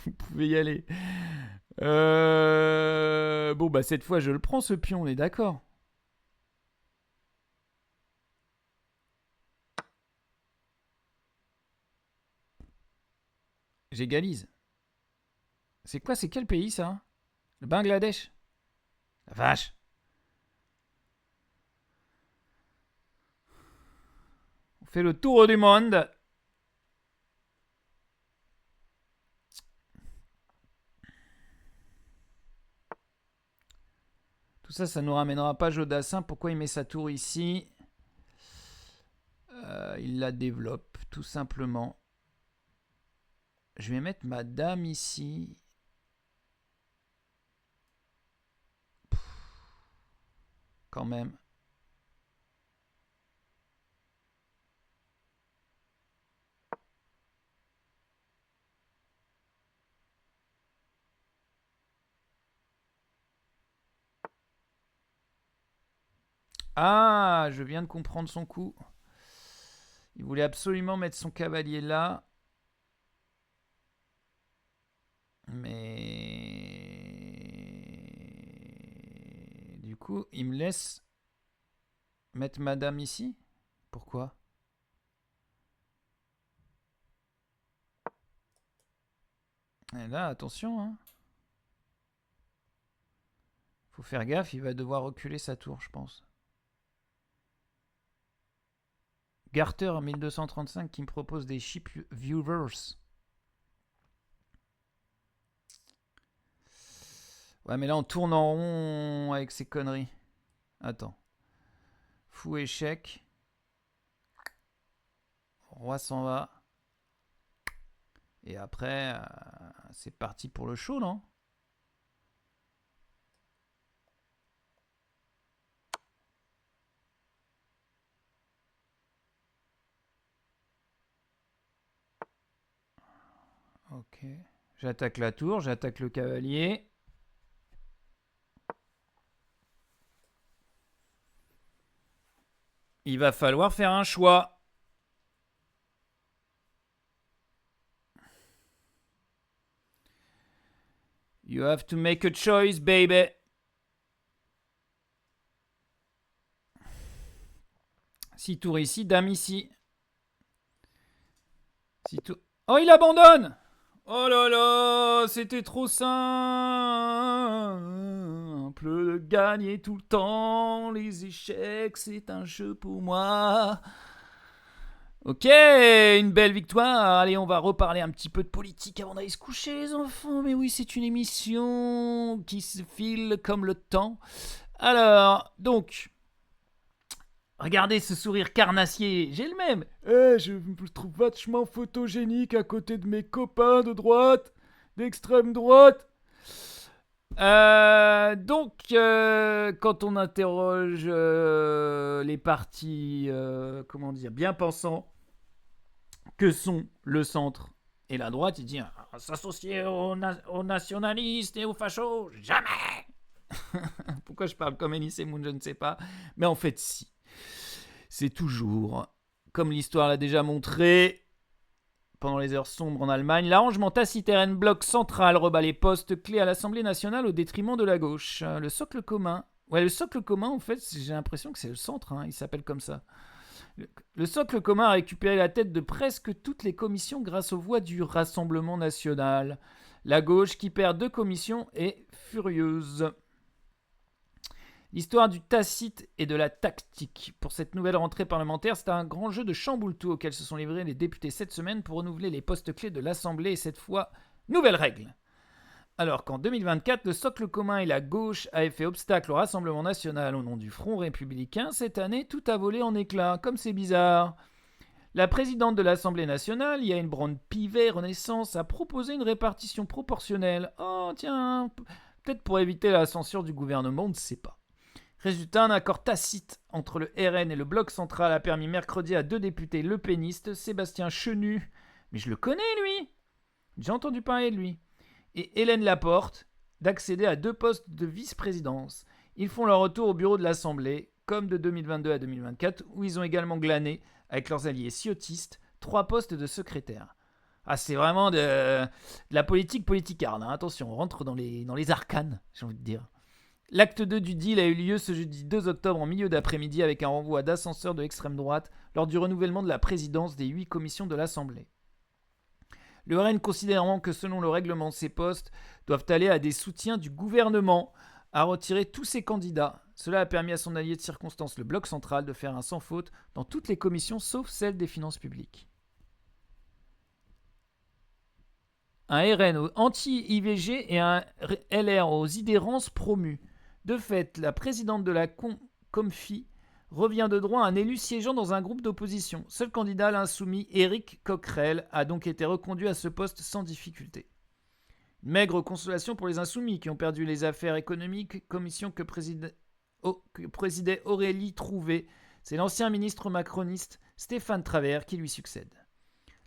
Vous pouvez y aller. Bon, bah cette fois, je le prends, ce pion, on est d'accord. J'égalise. C'est quoi? C'est quel pays, ça? Le Bangladesh? La vache. On fait le tour du monde. Tout ça, ça nous ramènera pas Jodassin. Pourquoi il met sa tour ici? Il la développe, tout simplement. Je vais mettre ma dame ici. Quand même. Ah, je viens de comprendre son coup. Il voulait absolument mettre son cavalier là. Mais... Du coup, il me laisse mettre madame ici? Pourquoi? Et là, attention, hein. Faut faire gaffe, il va devoir reculer sa tour, je pense. Garter 1235 qui me propose des ship viewers. Ouais, mais là, on tourne en rond avec ces conneries. Attends. Fou échec. Roi s'en va. Et après, c'est parti pour le show, non? Ok. J'attaque la tour, j'attaque le cavalier. Il va falloir faire un choix. You have to make a choice, baby. Si tour ici, dame ici. Si tour... Oh, il abandonne! Oh là là, c'était trop simple de gagner tout le temps. Les échecs, c'est un jeu pour moi. Ok, une belle victoire. Allez, on va reparler un petit peu de politique avant d'aller se coucher, les enfants. Mais oui, c'est une émission qui se file comme le temps. Alors, donc... Regardez ce sourire carnassier, j'ai le même. Je me trouve vachement photogénique à côté de mes copains de droite, d'extrême droite. Donc, quand on interroge les partis, comment dire, bien pensants, que sont le centre et la droite, il dit s'associer aux nationalistes et aux fachos, jamais. Pourquoi je parle comme Elie Semoun, je ne sais pas. Mais en fait, si. C'est toujours, comme l'histoire l'a déjà montré, pendant les heures sombres en Allemagne, l'arrangement taciterne bloc central rebat les postes clés à l'Assemblée nationale au détriment de la gauche. Le socle commun. Ouais, le socle commun, en fait, j'ai l'impression que c'est le centre, hein, il s'appelle comme ça. Le socle commun a récupéré la tête de presque toutes les commissions grâce aux voix du Rassemblement national. La gauche, qui perd 2 commissions, est furieuse. L'histoire du tacite et de la tactique. Pour cette nouvelle rentrée parlementaire, c'est un grand jeu de chamboule-tout auquel se sont livrés les députés cette semaine pour renouveler les postes clés de l'Assemblée. Et cette fois, nouvelle règle. Alors qu'en 2024, le socle commun et la gauche avaient fait obstacle au Rassemblement national au nom du Front républicain, cette année, tout a volé en éclats, comme c'est bizarre. La présidente de l'Assemblée nationale, Yael Braun-Pivet, Renaissance, a proposé une répartition proportionnelle. Oh tiens, peut-être pour éviter la censure du gouvernement, on ne sait pas. Résultat, un accord tacite entre le RN et le Bloc central a permis mercredi à 2 députés lepénistes, Sébastien Chenu, mais je le connais lui, j'ai entendu parler de lui, et Hélène Laporte, d'accéder à 2 postes de vice-présidence. Ils font leur retour au bureau de l'Assemblée, comme de 2022 à 2024, où ils ont également glané, avec leurs alliés ciotistes, 3 postes de secrétaire. Ah, c'est vraiment de la politique politicarde. Hein. Attention, on rentre dans les arcanes, j'ai envie de dire. L'acte 2 du deal a eu lieu ce jeudi 2 octobre en milieu d'après-midi avec un renvoi d'ascenseur de l'extrême droite lors du renouvellement de la présidence des 8 commissions de l'Assemblée. Le RN considérant que selon le règlement, ces postes doivent aller à des soutiens du gouvernement, a retiré tous ses candidats. Cela a permis à son allié de circonstance, le Bloc central, de faire un sans faute dans toutes les commissions sauf celle des finances publiques. Un RN anti-IVG et un LR aux idérances promus. De fait, la présidente de la Comfi revient de droit à un élu siégeant dans un groupe d'opposition. Seul candidat, l'insoumis Éric Coquerel, a donc été reconduit à ce poste sans difficulté. Une maigre consolation pour les insoumis qui ont perdu les affaires économiques, commission que présidait Aurélie Trouvé. C'est l'ancien ministre macroniste Stéphane Travert qui lui succède.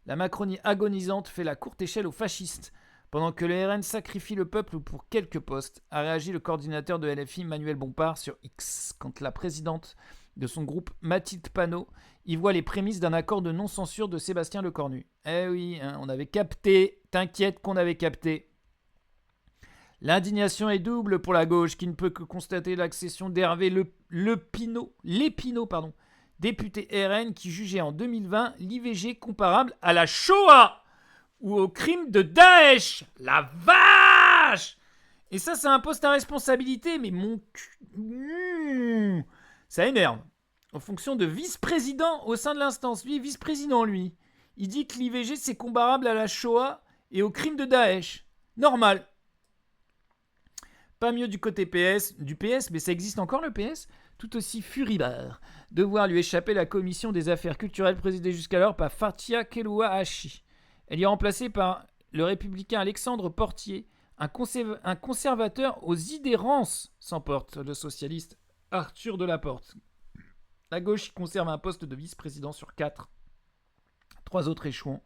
La Macronie agonisante fait la courte échelle aux fascistes. Pendant que le RN sacrifie le peuple pour quelques postes, a réagi le coordinateur de LFI Manuel Bompard sur X, quand la présidente de son groupe, Mathilde Panot, y voit les prémices d'un accord de non-censure de Sébastien Lecornu. Eh oui, hein, on avait capté, t'inquiète qu'on avait capté. L'indignation est double pour la gauche qui ne peut que constater l'accession d'Hervé Lépinot, député RN qui jugeait en 2020 l'IVG comparable à la Shoah ou au crime de Daesh. La vache! Et ça, c'est un poste à responsabilité, mais mon cul... Ça énerve. En fonction de vice-président au sein de l'instance. Lui, vice-président, lui. Il dit que l'IVG, c'est comparable à la Shoah et au crime de Daesh. Normal. Pas mieux du côté du PS, mais ça existe encore le PS, tout aussi furibard de voir lui échapper la commission des affaires culturelles présidée jusqu'alors par Fathia Keloua-Hachi. Elle y est remplacée par le républicain Alexandre Portier, un conservateur aux idérances, s'emporte le socialiste Arthur Delaporte. La gauche y conserve un poste de vice-président sur 4. 3 autres échouent,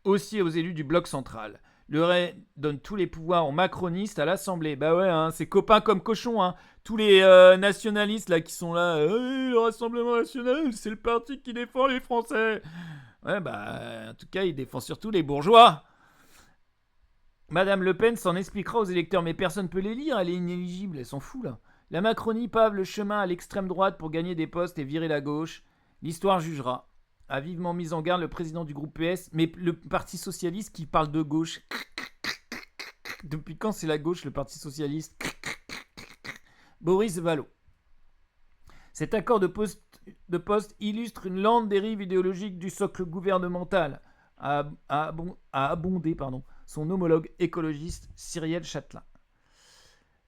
aussi aux élus du bloc central. Le RN donne tous les pouvoirs aux macronistes à l'Assemblée. Bah ouais, hein, c'est copains comme cochons. Hein. Tous les nationalistes là qui sont là, le Rassemblement national, c'est le parti qui défend les Français. Ouais, bah en tout cas, il défend surtout les bourgeois. Madame Le Pen s'en expliquera aux électeurs, mais personne ne peut les lire, elle est inéligible, elle s'en fout là. La Macronie pave le chemin à l'extrême droite pour gagner des postes et virer la gauche. L'histoire jugera. A vivement mis en garde le président du groupe PS, mais le Parti Socialiste qui parle de gauche. Depuis quand c'est la gauche, le Parti Socialiste? Boris Vallaud. Cet accord de poste illustre une lente dérive idéologique du socle gouvernemental, a abondé son homologue écologiste Cyrielle Châtelain.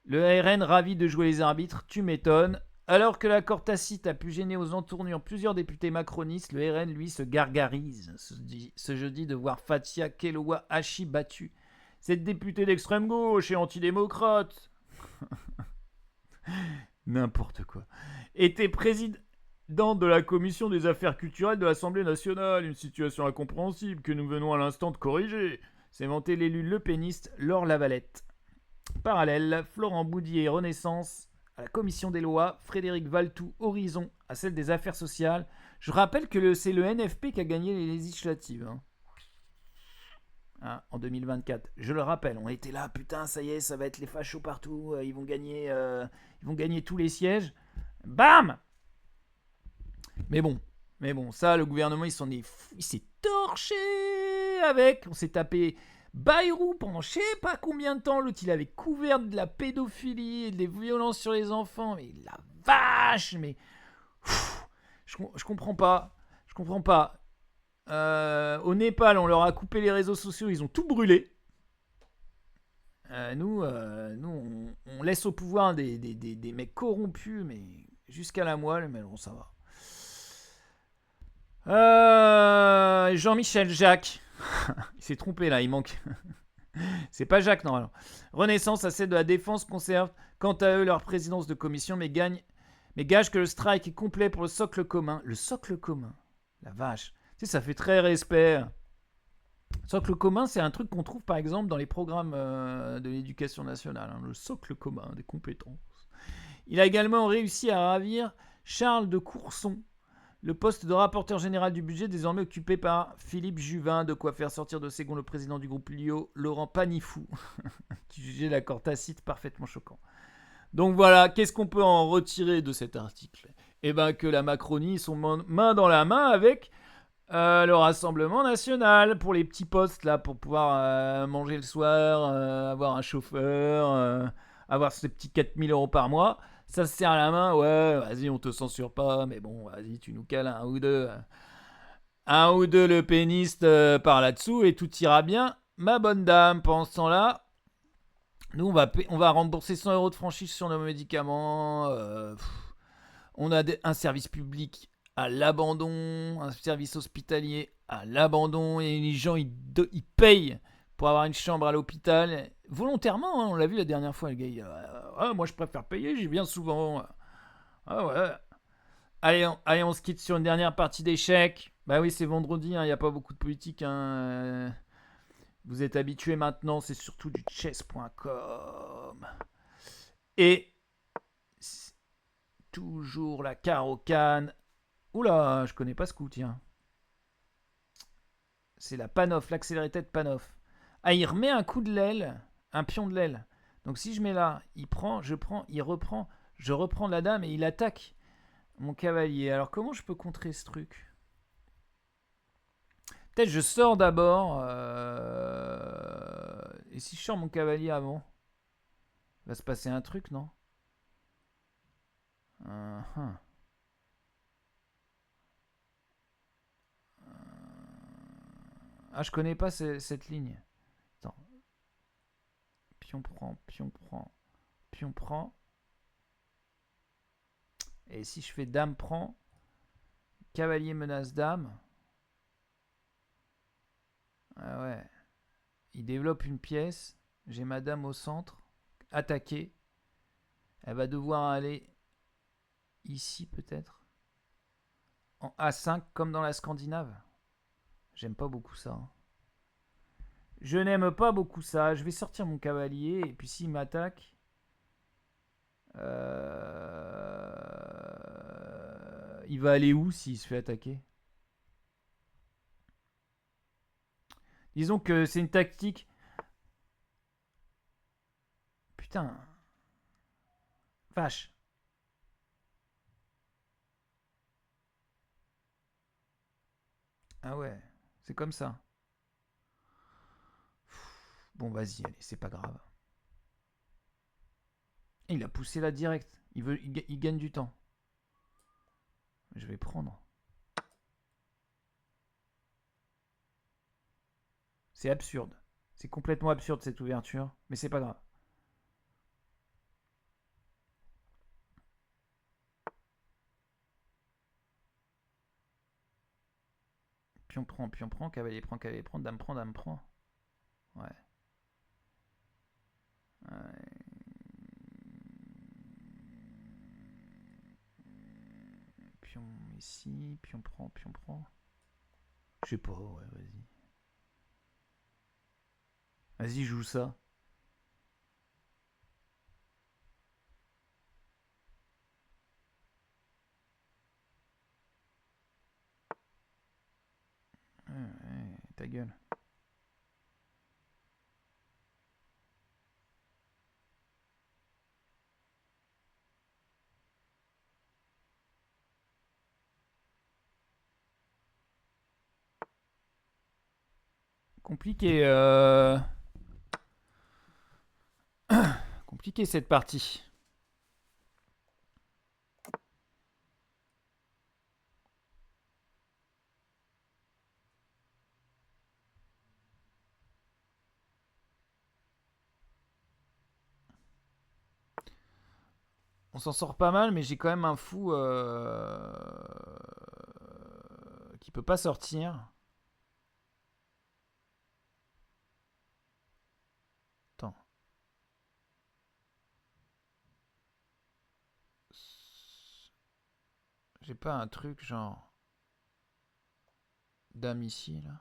Le RN ravi de jouer les arbitres, tu m'étonnes. Alors que l'accord tacite a pu gêner aux entournures plusieurs députés macronistes, le RN, lui, se gargarise ce jeudi de voir Fathia Keloua-Hachi battue. Cette députée d'extrême gauche et antidémocrate, n'importe quoi, était présidente de la commission des affaires culturelles de l'Assemblée nationale. Une situation incompréhensible que nous venons à l'instant de corriger, s'est vanté l'élu lepéniste Laure Lavalette. Parallèle, Florent Boudier, Renaissance, à la commission des lois, Frédéric Valtou, Horizon, à celle des affaires sociales. Je rappelle que c'est le NFP qui a gagné les législatives. En 2024. Je le rappelle, on était là, putain, ça y est, ça va être les fachos partout, ils vont gagner tous les sièges. Bam! Mais bon, ça, le gouvernement, il s'est torché avec. On s'est tapé Bayrou pendant je sais pas combien de temps. L'autre, il avait couvert de la pédophilie et des violences sur les enfants. Mais la vache, mais je comprends pas. Au Népal, on leur a coupé les réseaux sociaux, ils ont tout brûlé. Nous, on laisse au pouvoir des mecs corrompus, mais jusqu'à la moelle, mais bon, ça va. Jean-Michel Jacques. Il s'est trompé là, il manque. C'est pas Jacques, non. Alors. Renaissance, à celle de la Défense, conserve quant à eux leur présidence de commission, mais gage que le strike est complet pour le socle commun. Le socle commun. La vache. Tu sais, ça fait très respect. Socle commun, c'est un truc qu'on trouve par exemple dans les programmes de l'éducation nationale. Le socle commun des compétences. Il a également réussi à ravir Charles de Courson, le poste de rapporteur général du budget désormais occupé par Philippe Juvin, de quoi faire sortir de ses gonds le président du groupe Lio, Laurent Panifou, qui jugeait l'accord tacite parfaitement choquant. Donc voilà, qu'est-ce qu'on peut en retirer de cet article ? Eh bien que la Macronie sont main dans la main avec le Rassemblement National pour les petits postes là, pour pouvoir manger le soir, avoir un chauffeur, avoir ces petits 4000 € par mois. Ça se serre la main, ouais, vas-y, on te censure pas, mais bon, vas-y, tu nous cales un ou deux le péniste par là-dessous et tout ira bien, ma bonne dame. Pendant ce temps-là, nous, on va rembourser 100 € de franchise sur nos médicaments. On a un service public à l'abandon, un service hospitalier à l'abandon, et les gens, ils payent pour avoir une chambre à l'hôpital, volontairement, hein, on l'a vu la dernière fois, le gars, moi je préfère payer, j'y viens souvent. Ah ouais. Allez, on se quitte sur une dernière partie d'échecs. Bah oui, c'est vendredi, il n'y a pas beaucoup de politique. Vous êtes habitués maintenant, c'est surtout du chess.com. Et toujours la Caro-Can. Oula, je connais pas ce coup, tiens. C'est la Panoff, l'accélérated Panoff. Ah, il remet un coup de l'aile, un pion de l'aile. Donc si je mets là, il prend, je prends, il reprend, je reprends la dame et il attaque mon cavalier. Alors comment je peux contrer ce truc ? Peut-être je sors d'abord. Et si je sors mon cavalier avant ? Il va se passer un truc, non ? Ah, je connais pas cette ligne. Attends. Pion prend, pion prend, pion prend. Et si je fais dame prend, cavalier menace dame. Ah ouais. Il développe une pièce. J'ai ma dame au centre. Attaquer. Elle va devoir aller ici peut-être. En A5 comme dans la Scandinave. J'aime pas beaucoup ça. Hein. Je n'aime pas beaucoup ça. Je vais sortir mon cavalier. Et puis s'il m'attaque... il va aller où s'il se fait attaquer ? Disons que c'est une tactique... Putain. Vache. Ah ouais. C'est comme ça. Bon, vas-y, allez, c'est pas grave. Il a poussé là direct. Il gagne du temps. Je vais prendre. C'est absurde. C'est complètement absurde cette ouverture. Mais c'est pas grave. Pion prend, cavalier prend, dame prend. Ouais. Pion ici, pion prend. Je sais pas, ouais, vas-y. Vas-y, joue ça. Ouais, ta gueule. Compliqué, compliqué cette partie. On s'en sort pas mal, mais j'ai quand même un fou qui peut pas sortir. Attends. J'ai pas un truc genre dame ici là.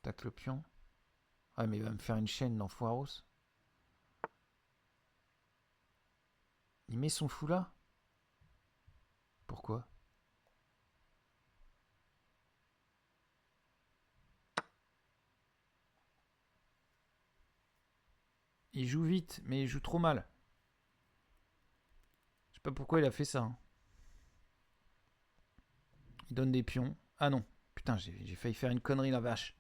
Tac le pion. Ah mais il va me faire une chaîne dans Foiros. Il met son fou là. Pourquoi? Il joue vite, mais il joue trop mal. Je sais pas pourquoi il a fait ça. Hein. Il donne des pions. Ah non. Putain, j'ai failli faire une connerie la vache.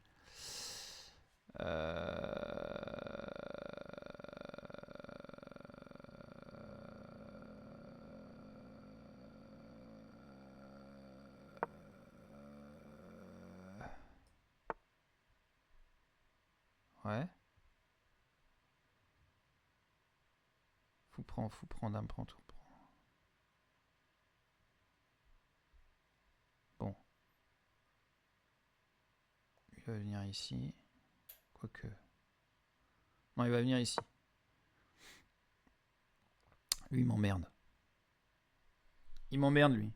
Ouais. Fou prend, dame prend, tout prend. Bon. Il va venir ici. Quoique. Non, il va venir ici. Lui, il m'emmerde. Il m'emmerde, lui.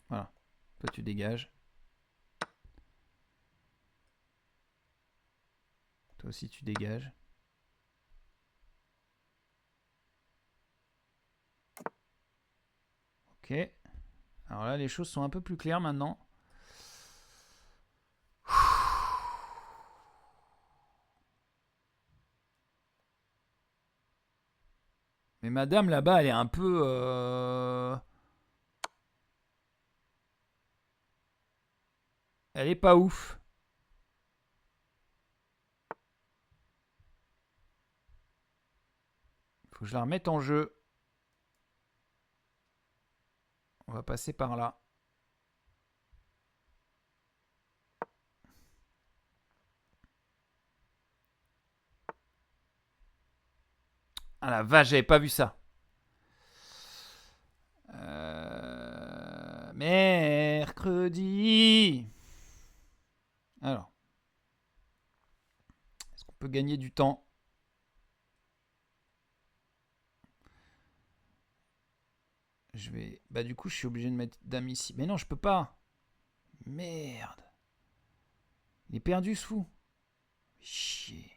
Voilà. Toi, tu dégages. Toi aussi, tu dégages. Ok. Alors là, les choses sont un peu plus claires maintenant. Mais madame, là-bas, elle est un peu... Elle est pas ouf. Faut que je la remette en jeu. On va passer par là. Ah la vache, j'avais pas vu ça. Mercredi. Alors. Est-ce qu'on peut gagner du temps? Je vais... Bah du coup, je suis obligé de mettre dame ici. Mais non, je peux pas. Merde. Il est perdu, ce fou. Chier.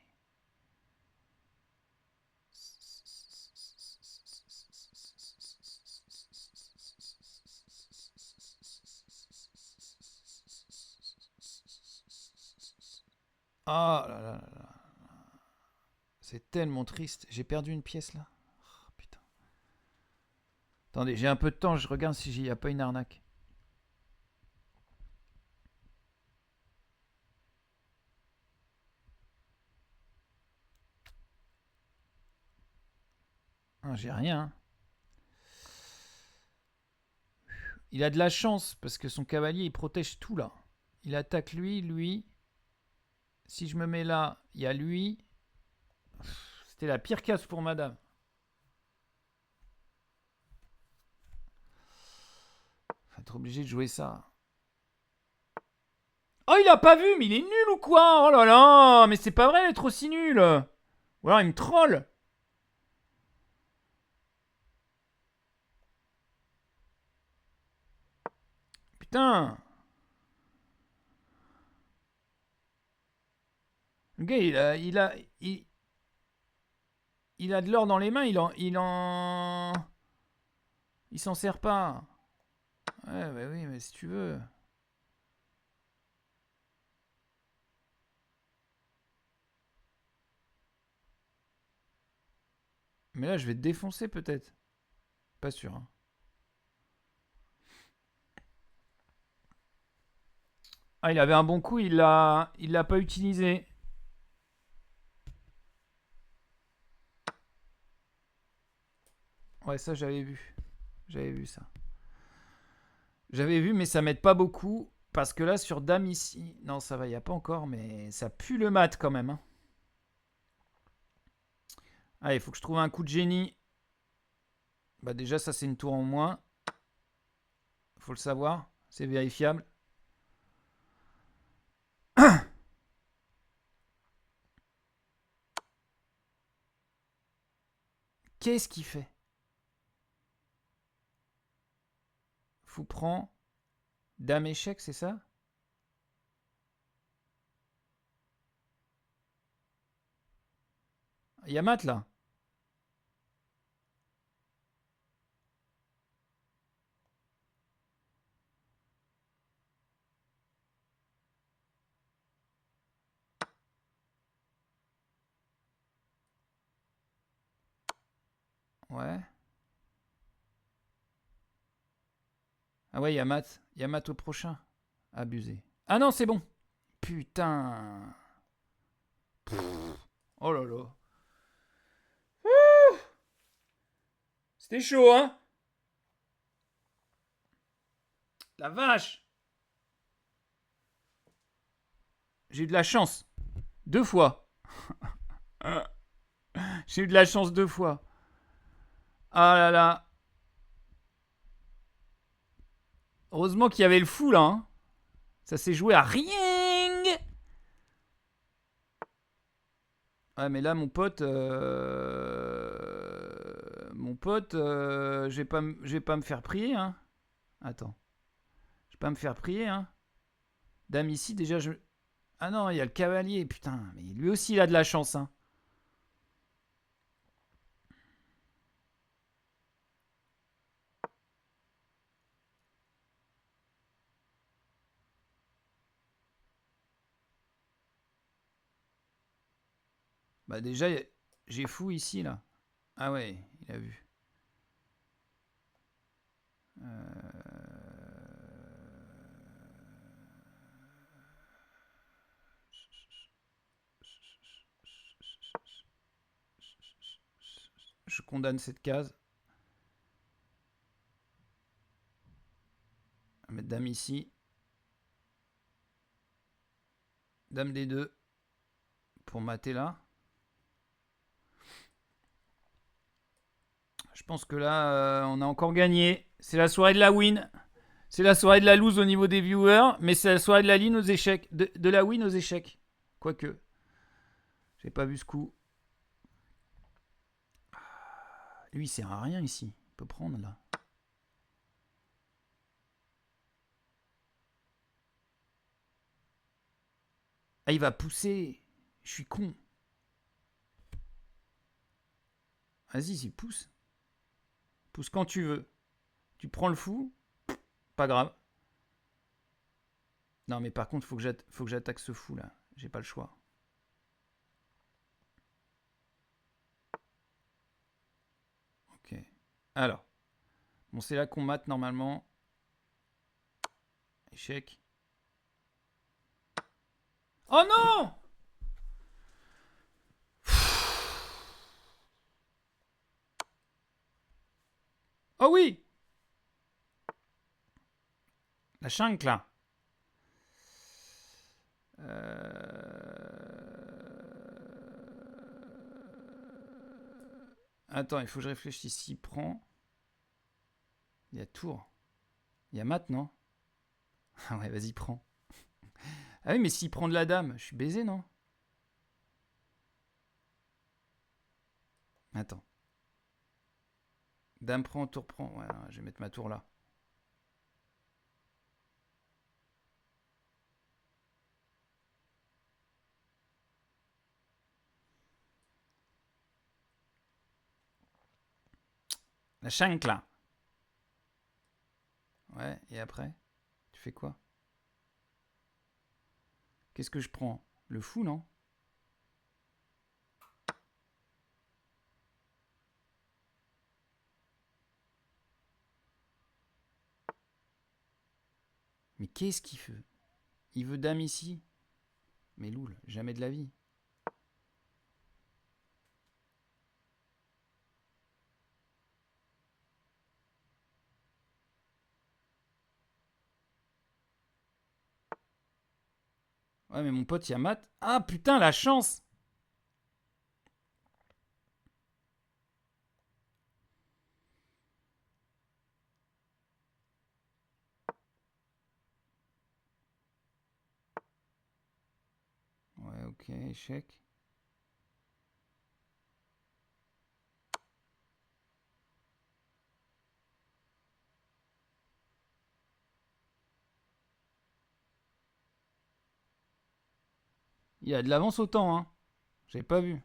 Ah là là là là. C'est tellement triste. J'ai perdu une pièce là. Oh, putain. Attendez, j'ai un peu de temps. Je regarde si il n'y a pas une arnaque. Ah, j'ai rien. Il a de la chance parce que son cavalier il protège tout là. Il attaque lui. Si je me mets là, il y a lui. C'était la pire casse pour madame. Faut être obligé de jouer ça. Oh, il a pas vu, mais il est nul ou quoi? Oh là là, mais c'est pas vrai d'être aussi nul. Ou alors il me troll. Putain. Le gars, il a de l'or dans les mains, il s'en sert pas. Ouais, bah oui, mais si tu veux. Mais là, je vais te défoncer peut-être. Pas sûr. Hein. Ah, il avait un bon coup, il l'a pas utilisé. Ouais, ça, j'avais vu. J'avais vu ça. J'avais vu, mais ça m'aide pas beaucoup. Parce que là, sur dame ici... Non, ça va, il n'y a pas encore, mais ça pue le mat quand même. Hein. Allez, il faut que je trouve un coup de génie. Bah déjà, ça, c'est une tour en moins. Faut le savoir. C'est vérifiable. Qu'est-ce qu'il fait? Fou prend... Dame échec, c'est ça? Il y a mat là. Ouais. Ah ouais, il y a mat. Il y a mat au prochain. Abusé. Ah non, c'est bon. Putain. Pff. Oh là là. C'était chaud, hein? La vache. J'ai eu de la chance. 2 fois. J'ai eu de la chance 2 fois. Ah là là. Heureusement qu'il y avait le fou là. Hein. Ça s'est joué à rien. Ouais, mais là, mon pote, je vais pas me faire prier. Hein. Attends. Je vais pas me faire prier. Hein. Dame ici, déjà, je... Ah non, il y a le cavalier. Putain, mais lui aussi, il a de la chance. Hein. Bah déjà, j'ai fou ici, là. Ah ouais, il a vu. Je condamne cette case. On va mettre dame ici. Dame des deux. Pour mater là. Je pense que là, on a encore gagné. C'est la soirée de la win. C'est la soirée de la lose au niveau des viewers. Mais c'est la soirée de la win aux échecs. De la win aux échecs. Quoique. J'ai pas vu ce coup. Lui, il sert à rien ici. Il peut prendre là. Ah, il va pousser. Je suis con. Vas-y, il pousse. Pousse quand tu veux. Tu prends le fou. Pas grave. Non, mais par contre, faut que j'attaque ce fou là. J'ai pas le choix. Ok. Alors. Bon, c'est là qu'on mate normalement. Échec. Oh non! Oh oui! La chinque là. Attends, il faut que je réfléchisse. S'il prend. Il y a tour. Il y a mat, non? Ah ouais, vas-y, prends. Ah oui, mais s'il prend de la dame, je suis baisé, non? Attends. Dame prend, tour prend. Ouais, je vais mettre ma tour là. La chinque là. Ouais, et après? Tu fais quoi? Qu'est-ce que je prends? Le fou, non? Mais qu'est-ce qu'il veut? Il veut dame ici? Mais loul, jamais de la vie. Ouais, mais mon pote, il y a maths. Ah, putain, la chance. Ouais, ok, échec. Il y a de l'avance au temps, hein. J'avais pas vu.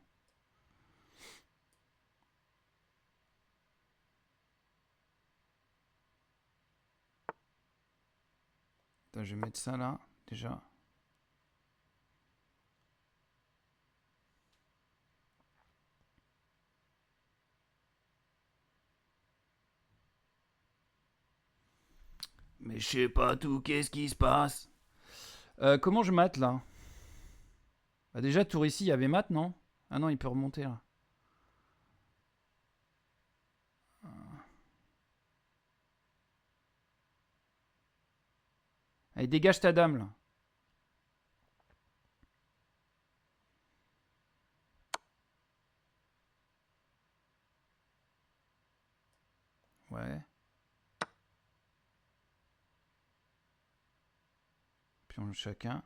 Attends, je vais mettre ça là, déjà. Mais je sais pas tout, qu'est-ce qui se passe? Comment je mate là? Bah déjà, tour ici, il y avait mat, non? Ah non, il peut remonter là. Allez, dégage ta dame là. Ouais. Pion chacun.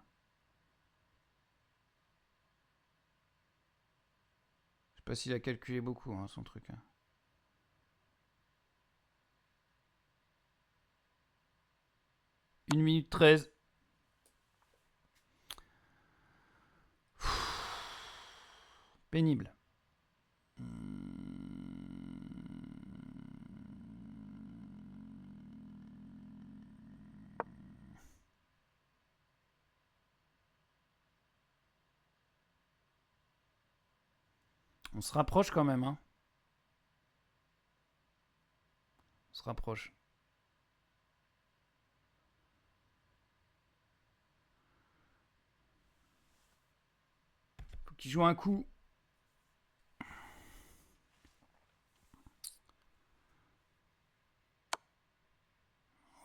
Je sais pas s'il a calculé beaucoup, hein, son truc. Hein. Une minute 13. Pénible. On se rapproche quand même, hein. On se rapproche. Faut qu'il joue un coup.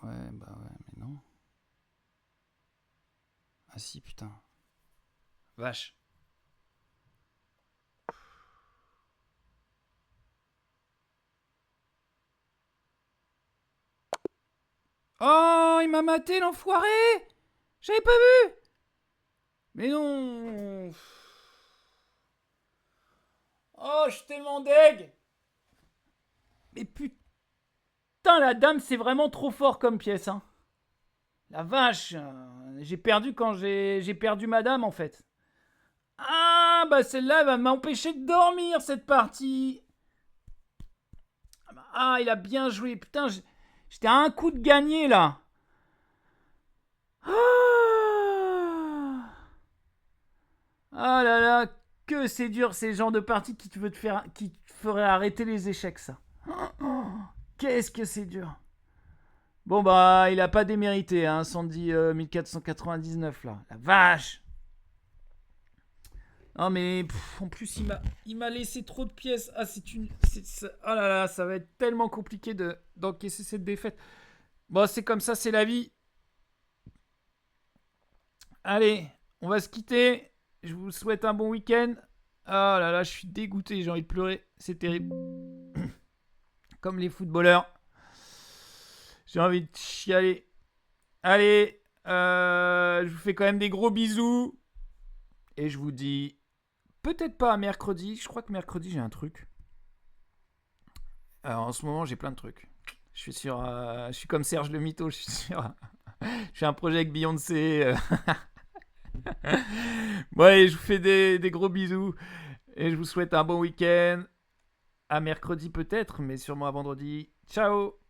Ouais, bah ouais, mais non. Ah si, putain. Vache. Oh, il m'a maté, l'enfoiré! J'avais pas vu! Mais non! Oh, je suis tellement deg! Mais putain, la dame, c'est vraiment trop fort comme pièce, hein. La vache! J'ai perdu quand j'ai perdu ma dame, en fait. Ah, bah celle-là, elle va m'empêcher de dormir, cette partie. Ah, il a bien joué. Putain, j'étais à un coup de gagner, là. Ah là là, que c'est dur, ces genres de parties qui te feraient arrêter les échecs, ça. Qu'est-ce que c'est dur. Bon, bah, il a pas démérité, hein, Sandy 1499, là. La vache! Non, mais en plus, il m'a laissé trop de pièces. Ah, oh là là, ça va être tellement compliqué d'encaisser cette défaite. Bon, c'est comme ça, c'est la vie. Allez, on va se quitter. Je vous souhaite un bon week-end. Ah là là, je suis dégoûté, j'ai envie de pleurer. C'est terrible. Comme les footballeurs. J'ai envie de chialer. Allez, je vous fais quand même des gros bisous. Et je vous dis peut-être pas à mercredi. Je crois que mercredi, j'ai un truc. Alors, en ce moment, j'ai plein de trucs. Je suis comme Serge le Mito. Je suis un projet avec Beyoncé. Bon, allez, je vous fais des gros bisous. Et je vous souhaite un bon week-end. À mercredi peut-être, mais sûrement à vendredi. Ciao!